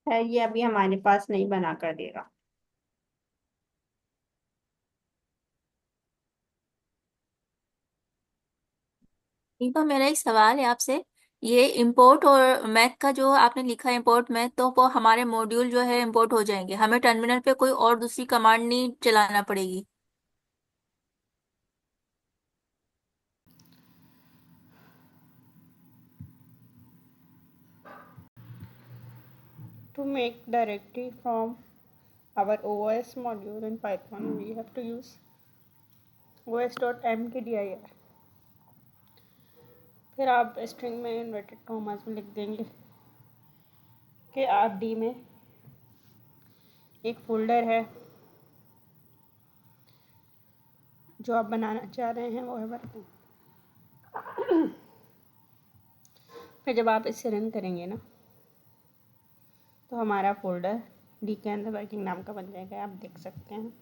Speaker 1: है ये अभी हमारे पास नहीं बना कर देगा।
Speaker 3: दीपा, मेरा एक सवाल है आपसे। ये इंपोर्ट और मैथ का जो आपने लिखा है, इंपोर्ट मैथ, तो वो हमारे मॉड्यूल जो है इंपोर्ट हो जाएंगे, हमें टर्मिनल पे कोई और दूसरी कमांड नहीं चलाना पड़ेगी?
Speaker 1: To make directory from our OS module in Python, we have to use os.mkdir। फिर आप स्ट्रिंग में इन्वर्टेड कॉमास में लिख देंगे कि आप डी में एक फोल्डर है जो आप बनाना चाह रहे हैं, वो है वर्किंग। फिर जब आप इसे रन करेंगे ना, तो हमारा फोल्डर डी के अंदर वर्किंग नाम का बन जाएगा। आप देख सकते हैं,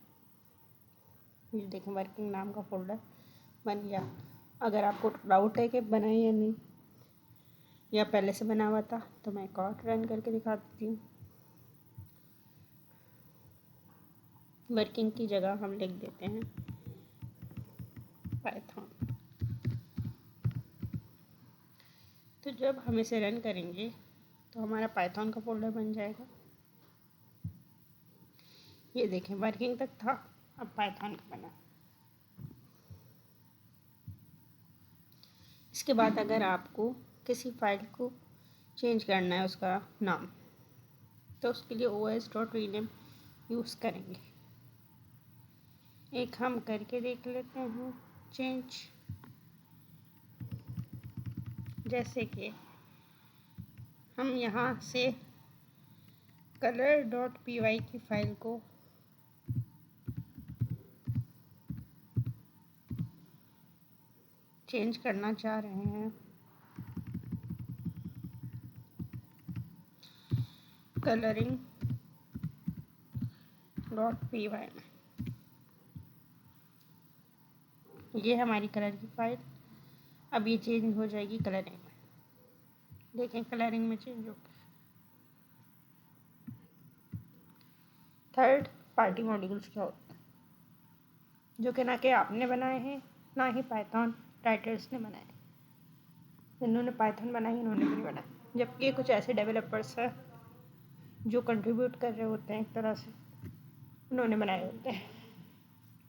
Speaker 1: ये देखें, वर्किंग नाम का फोल्डर बन गया। अगर आपको डाउट है कि बना या नहीं, या पहले से बना हुआ था, तो मैं एक और रन करके दिखा देती हूँ। वर्किंग की जगह हम लिख देते हैं पाइथन। तो जब हम इसे रन करेंगे तो हमारा पाइथन का फोल्डर बन जाएगा। ये देखें, वर्किंग तक था, अब पाइथन का बना। इसके बाद अगर आपको किसी फाइल को चेंज करना है उसका नाम, तो उसके लिए os.rename यूज़ करेंगे। एक हम करके देख लेते हैं चेंज। जैसे कि हम यहाँ से color.py की फाइल को चेंज करना चाह रहे हैं coloring.py में। ये हमारी कलर की फाइल, अब ये चेंज हो जाएगी कलरिंग में। देखें, कलरिंग में चेंज हो गया। थर्ड पार्टी मॉड्यूल्स क्या होते हैं, जो कि ना कि आपने बनाए हैं, ना ही पाइथन राइटर्स ने बनाए। जिन्होंने पाइथन बनाई उन्होंने भी नहीं बनाए, जबकि कुछ ऐसे डेवलपर्स हैं जो कंट्रीब्यूट कर रहे होते हैं एक तरह से, उन्होंने बनाए होते हैं।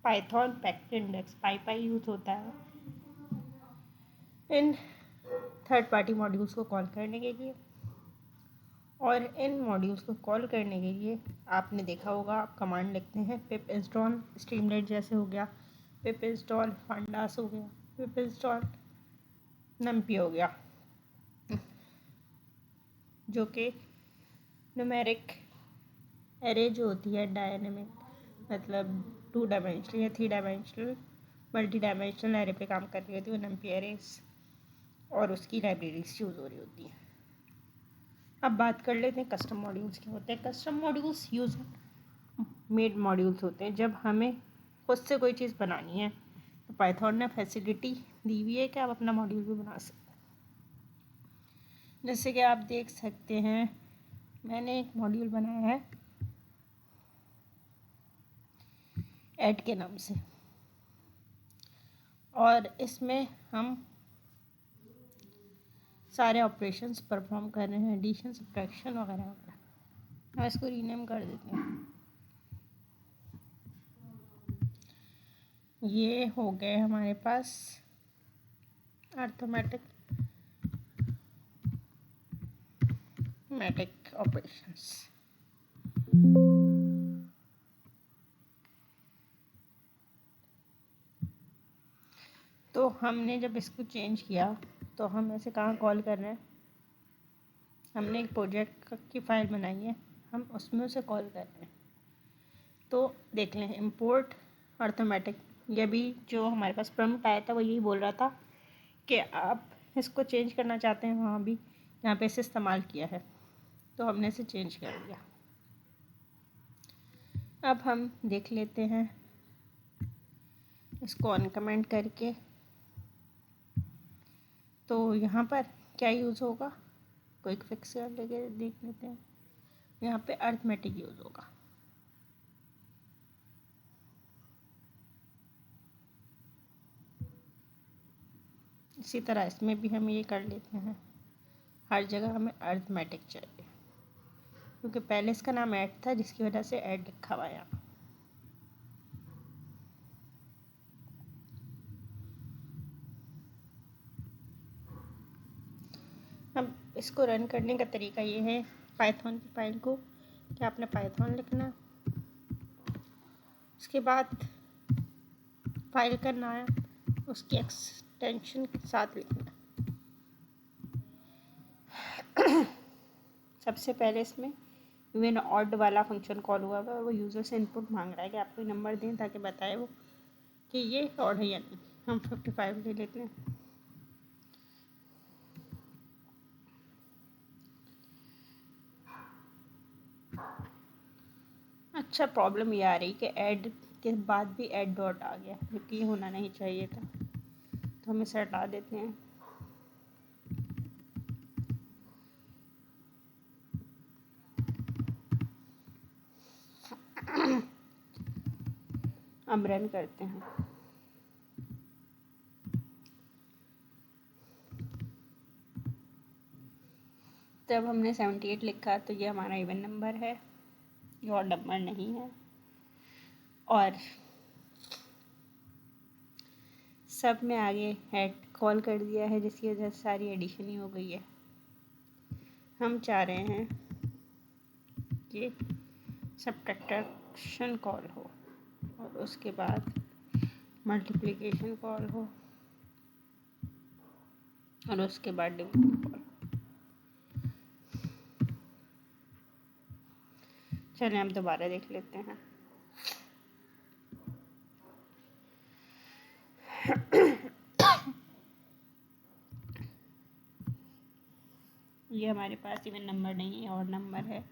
Speaker 1: पाइथन पैकेज इंडेक्स पाई यूज होता है इन थर्ड पार्टी मॉड्यूल्स को कॉल करने के लिए। और इन मॉड्यूल्स को कॉल करने के लिए आपने देखा होगा, आप कमांड लिखते हैं पिप इंस्टॉल स्ट्रीमलाइट, जैसे हो गया पिप इंस्टॉल फंडास, हो गया पिप इंस्टॉल नम्पी, हो गया, जो कि न्यूमेरिक एरे जो होती है डायनेमिक, मतलब 2 डायमेंशनल या 3 डायमेंशनल मल्टी डायमेंशनल एरे पे काम कर रही होती है, वो नम्पी एरेस और उसकी लाइब्रेरीज यूज़ हो रही होती है। अब बात कर लेते हैं कस्टम मॉड्यूल्स क्या होते हैं। Custom modules use made modules होते हैं। जब हमें खुद से कोई चीज़ बनानी है तो पाइथन ने फैसिलिटी दी हुई है कि आप अपना मॉड्यूल भी बना सकते हैं। जैसे कि आप देख सकते हैं,
Speaker 5: मैंने एक मॉड्यूल बनाया है ऐड के नाम से, और इसमें हम सारे ऑपरेशंस परफॉर्म कर रहे हैं, एडिशन, सब्ट्रैक्शन वगैरह वगैरह। मैं इसको रीनेम कर देती हूँ। ये हो गए हमारे पास अर्थमेटिक मैटिक ऑपरेशंस। तो हमने जब इसको चेंज किया तो हम ऐसे कहाँ कॉल कर रहे हैं, हमने एक प्रोजेक्ट की फाइल बनाई है, हम उसमें उसे कॉल कर रहे हैं। तो देख लें, इंपोर्ट अर्थमेटिक, ये भी जो हमारे पास प्रॉम्प्ट आया था वो यही बोल रहा था कि आप इसको चेंज करना चाहते हैं वहाँ भी जहाँ पे इसे इस्तेमाल किया है, तो हमने इसे चेंज कर दिया। अब हम देख लेते हैं इसको अनकमेंट करके, तो यहाँ पर क्या यूज़ होगा, क्विक फिक्स लेके देख लेते हैं। यहाँ पे अर्थमेटिक यूज़ होगा। इसी तरह इसमें भी हम ये कर लेते हैं, हर जगह हमें अर्थमेटिक चाहिए, क्योंकि पहले इसका नाम ऐड था जिसकी वजह से ऐड लिखा हुआ है यहाँ। अब इसको रन करने का तरीका ये है, पाइथन की फाइल को कि आपने पाइथन लिखना, उसके बाद फाइल का नाम उसकी एक्सटेंशन के साथ लिखना। सबसे पहले इसमें इवन ऑड वाला फंक्शन कॉल हुआ है, वो यूज़र से इनपुट मांग रहा है कि आप कोई नंबर दें ताकि बताए वो कि ये ऑड है या नहीं। हम 55 ले लेते हैं। अच्छा, प्रॉब्लम ये आ रही कि ऐड के बाद भी ऐड डॉट आ गया, जबकि ये होना नहीं चाहिए था, तो हम इसे हटा देते हैं। अब रन करते हैं। जब हमने 78 लिखा तो ये हमारा इवन नंबर है, ये ऑड नंबर नहीं है, और सब में आगे ऐड कॉल कर दिया है जिसकी वजह से सारी एडिशन ही हो गई है। हम चाह रहे हैं कि सब्ट्रैक्शन कॉल हो और उसके बाद मल्टीप्लिकेशन कॉल हो और उसके बाद डिवीजन कॉल। चलिए हम दोबारा देख लेते हैं। ये हमारे पास इवन नंबर नहीं है, और नंबर है,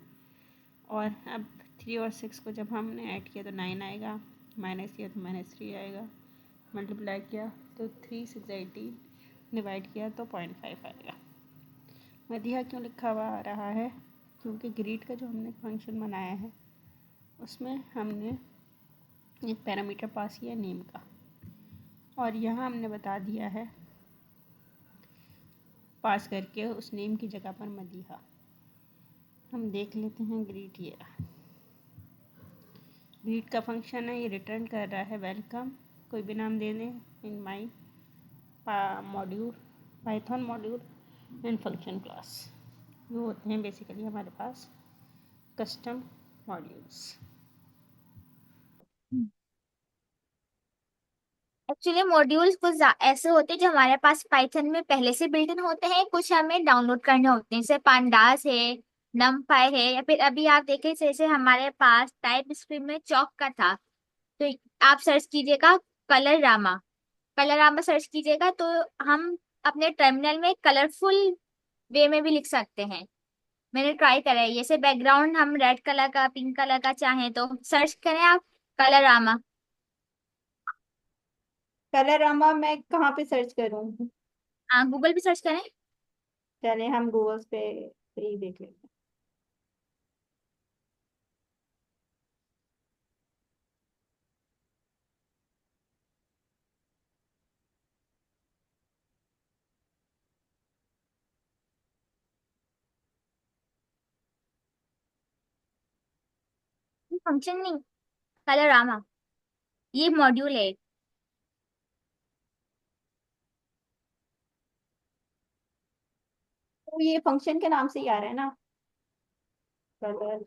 Speaker 5: और अब 3 और 6 को जब हमने ऐड किया तो 9 आएगा, माइनस किया तो -3 आएगा, मल्टीप्लाई किया तो 3 6 18, डिवाइड किया तो 0.5 आएगा। मध्य क्यों लिखा हुआ आ रहा है, क्योंकि ग्रीट का जो हमने फंक्शन बनाया है उसमें हमने एक पैरामीटर पास किया नेम का, और यहाँ हमने बता दिया है पास करके उस नेम की जगह पर मदीहा। हम देख लेते हैं ग्रीट, ये ग्रीट का फंक्शन है, ये रिटर्न कर रहा है वेलकम, कोई भी नाम दे दें, in my module, Python module and function class. ये होते हैं बेसिकली हमारे पास कस्टम मॉड्यूल्स।
Speaker 4: एक्चुअली मॉड्यूल्स कुछ ऐसे होते हैं जो हमारे पास पाइथन में पहले से बिल्ट इन होते हैं, कुछ हमें डाउनलोड करने होते हैं, जैसे पांडास है, नमपाई है, या फिर अभी आप देखें जैसे हमारे पास टाइप स्क्रिप्ट में चौक का था, तो आप सर्च कीजिएगा colour Rama, colour Rama search कीजिएगा तो हम अपने टर्मिनल में कलरफुल वे में भी लिख सकते हैं। मैंने ट्राई करा है, जैसे बैकग्राउंड हम रेड कलर का, पिंक कलर का चाहें तो सर्च करें आप कलर रामा।
Speaker 1: कलरामा मैं कहाँ पे सर्च करूँ?
Speaker 4: हाँ, गूगल पे सर्च करें।
Speaker 1: चले हम गूगल पे ही देख लेते हैं।
Speaker 4: फंक्शन नहीं, कलरामा, ये मॉड्यूल है।
Speaker 1: तो ये फंक्शन के नाम से ही आ रहा है ना, कलर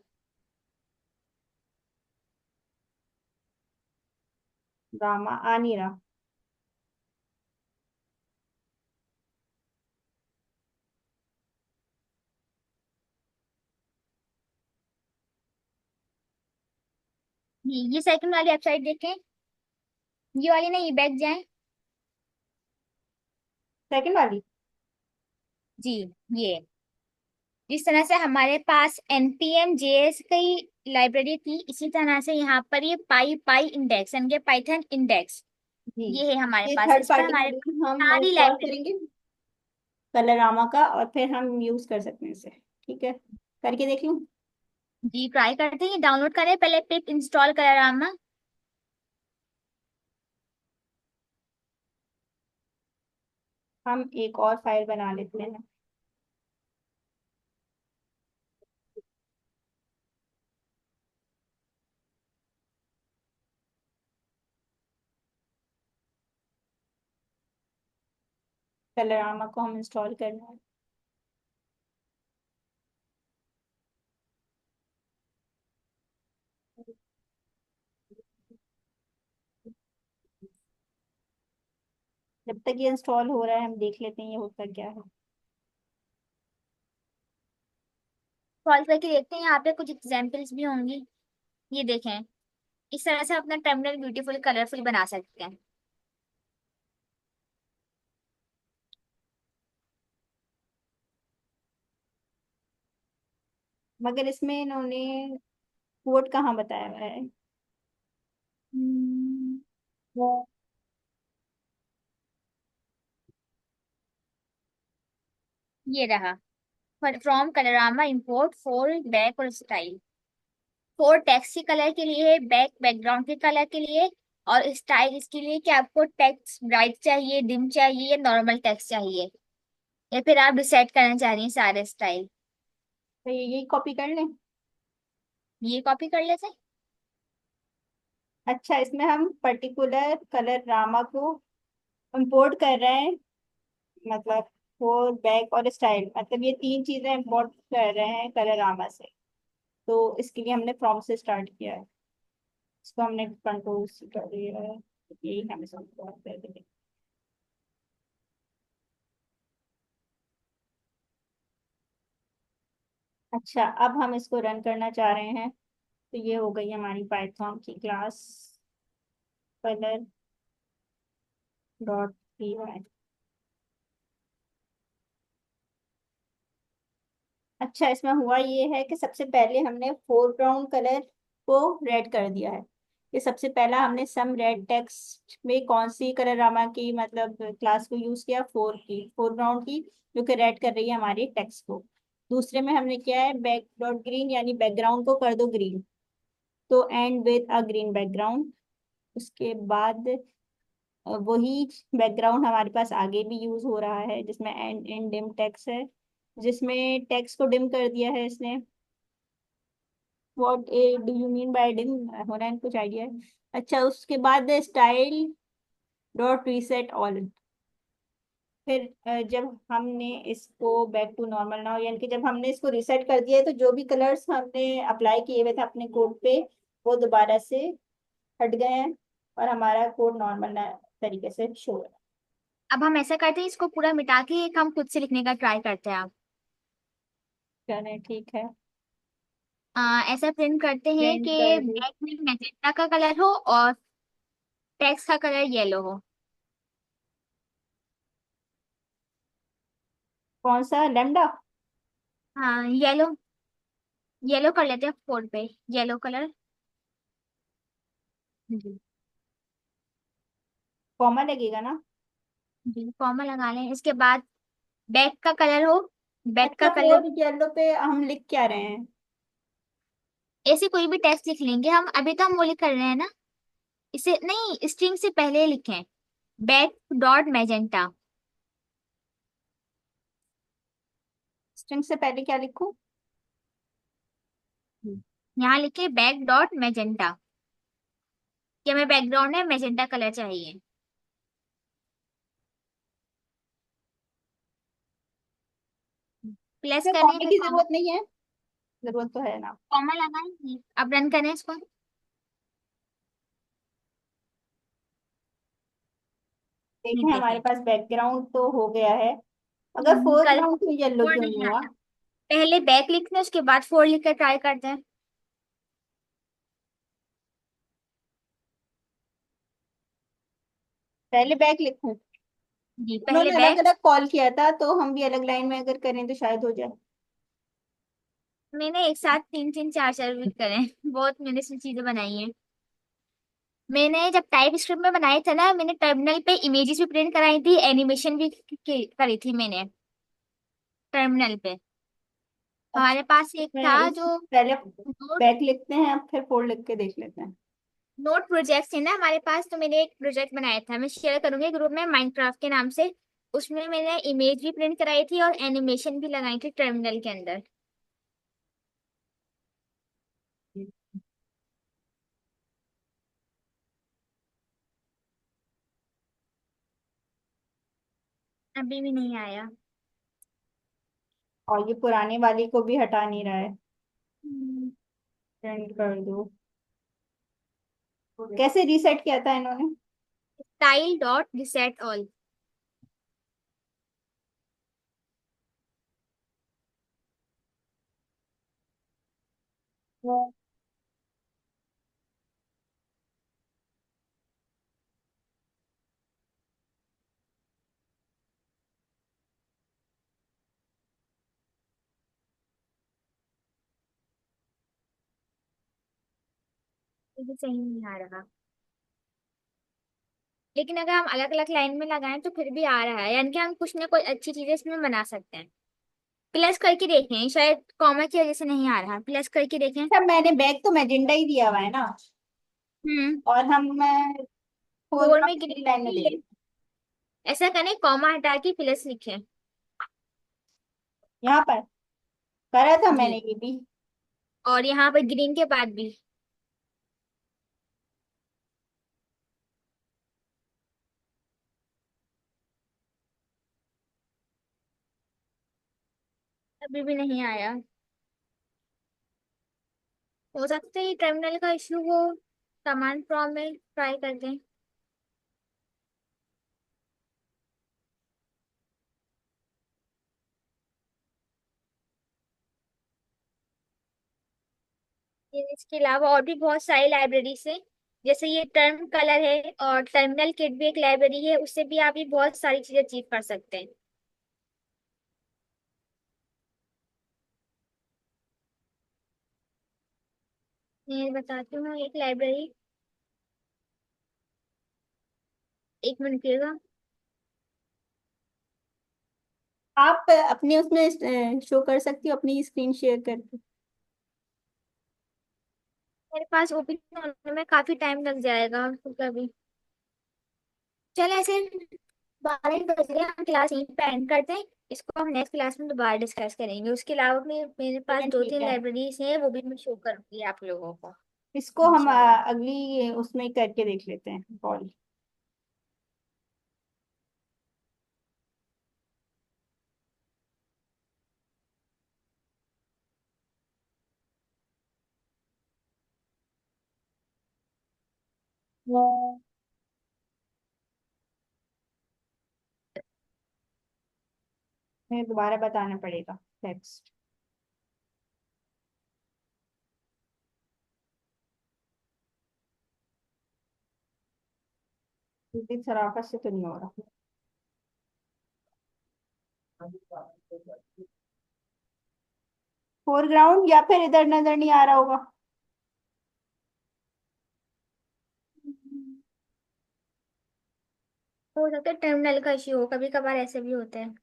Speaker 1: ड्रामा आ नहीं रहा।
Speaker 4: ये सेकंड वाली वेबसाइट देखें, ये वाली नहीं, बैक जाएं।
Speaker 1: सेकंड वाली।
Speaker 4: जी, ये जिस तरह से हमारे पास npm js की लाइब्रेरी थी, इसी तरह से यहाँ पर ये पाई पाई इंडेक्स यानी कि पाइथन इंडेक्स,
Speaker 1: जी,
Speaker 4: ये है हमारे
Speaker 1: ये
Speaker 4: पास।
Speaker 1: थर्ड
Speaker 4: इस पर
Speaker 1: पार्टी
Speaker 4: हमारे
Speaker 1: मॉड्यूल
Speaker 4: पास
Speaker 1: हम
Speaker 4: सारी
Speaker 1: इंस्टॉल
Speaker 4: लाइब्रेरी।
Speaker 1: करेंगे कलरामा का, और फिर हम यूज कर सकते हैं इसे। ठीक है, करके देख लूं।
Speaker 4: जी ट्राई करते हैं, डाउनलोड करें पहले पिप इंस्टॉल कलरामा।
Speaker 1: हम एक और फाइल बना लेते हैं। कलरामा को हम इंस्टॉल करना है। जब तक ये इंस्टॉल हो रहा है हम देख लेते हैं ये होता क्या है।
Speaker 4: सॉल्व करके देखते हैं, यहाँ पे कुछ एग्जाम्पल्स भी होंगी। ये देखें, इस तरह से अपना टर्मिनल ब्यूटीफुल कलरफुल बना सकते हैं।
Speaker 1: मगर इसमें इन्होंने कोड कहाँ बताया हुआ है?
Speaker 4: हम्म, ये रहा, फ्रॉम कलरामा इंपोर्ट फोर बैक और स्टाइल। फोर टेक्स्ट के कलर के लिए, बैक बैकग्राउंड के कलर के लिए, और स्टाइल इसके लिए कि आपको टेक्स्ट ब्राइट चाहिए, डिम चाहिए, या नॉर्मल टेक्स्ट चाहिए, या फिर आप डिसाइड करना चाह रही हैं सारे स्टाइल।
Speaker 1: तो ये यही कॉपी कर लें।
Speaker 4: ये कॉपी कर लेते हैं।
Speaker 1: अच्छा, इसमें हम पर्टिकुलर कलर रामा को इंपोर्ट कर रहे हैं, मतलब फोर बैक और स्टाइल, मतलब ये तीन चीजें इंपोर्ट कर रहे हैं कलर रामा से। तो इसके लिए हमने फ्रॉम से स्टार्ट किया है, इसको हमने कंट्रोल से कर दिया है। यही हमें समझ कर देंगे। अच्छा, अब हम इसको रन करना चाह रहे हैं। तो ये हो गई हमारी पाइथन की class colour dot P Y. अच्छा, इसमें हुआ ये है कि सबसे पहले हमने फोरग्राउंड कलर को रेड कर दिया है। ये सबसे पहला हमने सम रेड टेक्स्ट में कौन सी कलर रामा की मतलब क्लास को यूज किया, फोरग्राउंड की, जो कि रेड कर रही है हमारी टेक्स्ट को। दूसरे में हमने किया है बैक डॉट ग्रीन, यानी बैकग्राउंड को कर दो ग्रीन, तो and with a green background. उसके बाद वही बैकग्राउंड हमारे पास आगे भी यूज हो रहा है, जिसमें एंड इन डिम टेक्स्ट है, जिसमें टेक्स्ट को डिम कर दिया है इसने। What A do you mean by dim, होना है कुछ आइडिया है? अच्छा, उसके बाद स्टाइल डॉट रीसेट ऑल। फिर जब हमने इसको बैक टू नॉर्मल नाउ, यानी कि जब हमने इसको रीसेट कर दिया है, तो जो भी कलर्स हमने अप्लाई किए हुए थे अपने कोड पे वो दोबारा से हट गए हैं, और हमारा कोड नॉर्मल तरीके से शो है।
Speaker 4: अब हम ऐसा करते हैं, इसको पूरा मिटा के एक हम खुद से लिखने का ट्राई करते हैं। आप
Speaker 1: चलें, ठीक है।
Speaker 4: ऐसा प्रिंट करते हैं
Speaker 1: प्रिंट
Speaker 4: कि
Speaker 1: कर दी।
Speaker 4: बैक में मैजेंटा का कलर हो और टेक्स्ट का कलर येलो हो।
Speaker 1: कौन सा लेमडा?
Speaker 4: हाँ, येलो, येलो कर लेते हैं फोर पे, येलो कलर। जी,
Speaker 1: कॉमा लगेगा ना?
Speaker 4: जी कॉमा लगा लें। इसके बाद बैक का कलर हो, बैक का
Speaker 1: अच्छा,
Speaker 4: कलर,
Speaker 1: फोर येलो पे हम लिख क्या रहे हैं?
Speaker 4: ऐसे कोई भी टेक्स्ट लिख लेंगे हम, अभी तो हम वो लिख कर रहे हैं ना, इसे नहीं, स्ट्रिंग से पहले लिखें, बैक डॉट मैजेंटा।
Speaker 1: स्ट्रिंग से पहले क्या लिखूं?
Speaker 4: यहाँ लिखे बैक डॉट मैजेंटा, कि हमें बैकग्राउंड में मैजेंटा कलर चाहिए। प्लस
Speaker 1: इसमें
Speaker 4: करने
Speaker 1: कॉमे
Speaker 4: पे
Speaker 1: की
Speaker 4: कॉमा,
Speaker 1: जरूरत नहीं है? जरूरत तो है ना।
Speaker 4: कॉमा लगाएंगे। अब रन करें इसको। नहीं
Speaker 1: देखें हमारे
Speaker 4: देखें।
Speaker 1: पास बैकग्राउंड तो हो गया है, अगर
Speaker 4: कल
Speaker 1: फोरग्राउंड तो येलो
Speaker 4: फोर
Speaker 1: क्यों
Speaker 4: नहीं
Speaker 1: नहीं हुआ?
Speaker 4: आया। पहले बैक लिखते हैं, उसके बाद फोर लिख कर ट्राई करते हैं।
Speaker 1: पहले बैक लिखूं?
Speaker 4: जी पहले
Speaker 1: उन्होंने अलग
Speaker 4: बैक।
Speaker 1: अलग कॉल किया था, तो हम भी अलग लाइन में अगर करें तो शायद हो जाए।
Speaker 4: मैंने एक साथ तीन तीन चार चार भी करे बहुत मैंने सी चीजें बनाई हैं। मैंने जब टाइप स्क्रिप्ट में बनाए थे ना, मैंने टर्मिनल पे इमेजेस भी प्रिंट कराई थी, एनिमेशन भी करी थी मैंने टर्मिनल पे।
Speaker 1: अच्छा,
Speaker 4: हमारे पास एक
Speaker 1: मैं
Speaker 4: था
Speaker 1: इस
Speaker 4: जो
Speaker 1: पहले
Speaker 4: नोट
Speaker 1: बैक लिखते हैं, अब फिर फोर लिख के देख लेते हैं।
Speaker 4: नोट प्रोजेक्ट है ना हमारे पास, तो मैंने एक प्रोजेक्ट बनाया था, मैं शेयर करूंगी ग्रुप में, माइनक्राफ्ट के नाम से। उसमें मैंने इमेज भी प्रिंट कराई थी और एनिमेशन भी लगाई थी टर्मिनल के अंदर। अभी भी नहीं आया।
Speaker 1: और ये पुराने वाली को भी हटा नहीं रहा है।
Speaker 4: हम्म,
Speaker 1: सेंड कर दो। कैसे रीसेट किया था इन्होंने?
Speaker 4: Style dot reset all. ये भी सही नहीं आ रहा। लेकिन अगर हम अलग अलग लाइन में लगाएं तो फिर भी आ रहा है, यानी कि हम कुछ ना कुछ अच्छी चीजें इसमें बना सकते हैं। प्लस करके देखें, शायद कॉमा की वजह से नहीं आ रहा, प्लस करके देखें।
Speaker 1: अच्छा, मैंने बैक तो मैजेंडा ही दिया हुआ है ना,
Speaker 4: हम्म।
Speaker 1: और हम
Speaker 4: फोर में
Speaker 1: फोरग्राउंड
Speaker 4: ग्रीन
Speaker 1: लाइन में
Speaker 4: की,
Speaker 1: देंगे।
Speaker 4: ऐसा करें कॉमा हटा के प्लस लिखें।
Speaker 1: यहाँ पर करा था
Speaker 4: जी।
Speaker 1: मैंने ये भी।
Speaker 4: और यहाँ पर ग्रीन के बाद भी। अभी भी नहीं आया। हो सकता है ये टर्मिनल का इश्यू हो। कमांड प्रॉम्प्ट में ट्राई कर दें। ये इसके अलावा और भी बहुत सारी लाइब्रेरीज है, जैसे ये टर्म कलर है, और टर्मिनल किट भी एक लाइब्रेरी है, उससे भी आप ये बहुत सारी चीजें अचीव कर सकते हैं। मैं बताती हूँ एक लाइब्रेरी। एक मिनट रुकिएगा।
Speaker 1: आप अपने उसमें शो कर सकती हो अपनी स्क्रीन शेयर करके?
Speaker 4: मेरे पास ओपन होने में काफी टाइम लग जाएगा तो कभी। चल ऐसे 12 बज रहे हैं, हम क्लास यहीं पे एंड करते हैं। इसको हम नेक्स्ट क्लास में दोबारा डिस्कस करेंगे। उसके अलावा मेरे पास
Speaker 1: चलें,
Speaker 4: दो
Speaker 1: ठीक
Speaker 4: तीन
Speaker 1: है।
Speaker 4: लाइब्रेरीज हैं, वो भी मैं शो करूंगी आप लोगों को
Speaker 1: इसको हम
Speaker 4: इंशाल्लाह।
Speaker 1: अगली उसमें करके देख लेते हैं कॉल। मैं दोबारा बताना पड़ेगा टेक्स्ट। क्योंकि शराफत से तो नहीं हो रहा। फोरग्राउंड या फिर इधर नजर नहीं आ रहा होगा।
Speaker 4: हो सकता है टर्मिनल का इश्यू हो, कभी कभार ऐसे भी होते हैं।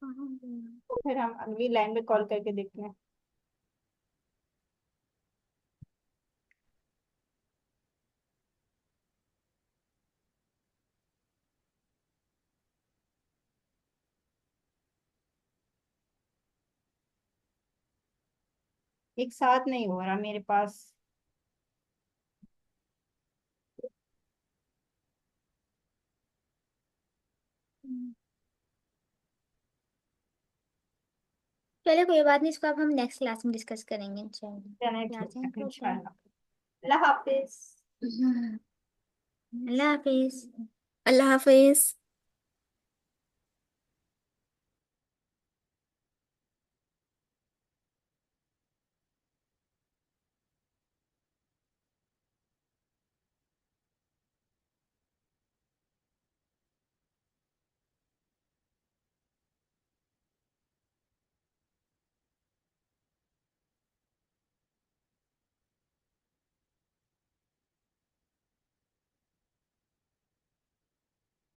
Speaker 4: कहाँ गया?
Speaker 1: तो फिर हम अगली लाइन में कॉल करके देखते हैं। एक साथ नहीं हो रहा मेरे पास।
Speaker 4: चलिए कोई बात नहीं, इसको अब हम नेक्स्ट क्लास में डिस्कस करेंगे।
Speaker 1: चलें,
Speaker 4: चलिए
Speaker 1: ठीक है,
Speaker 4: यार
Speaker 1: इंशाल्लाह। अल्लाह हाफिज।
Speaker 4: अल्लाह हाफिज।
Speaker 2: अल्लाह हाफिज।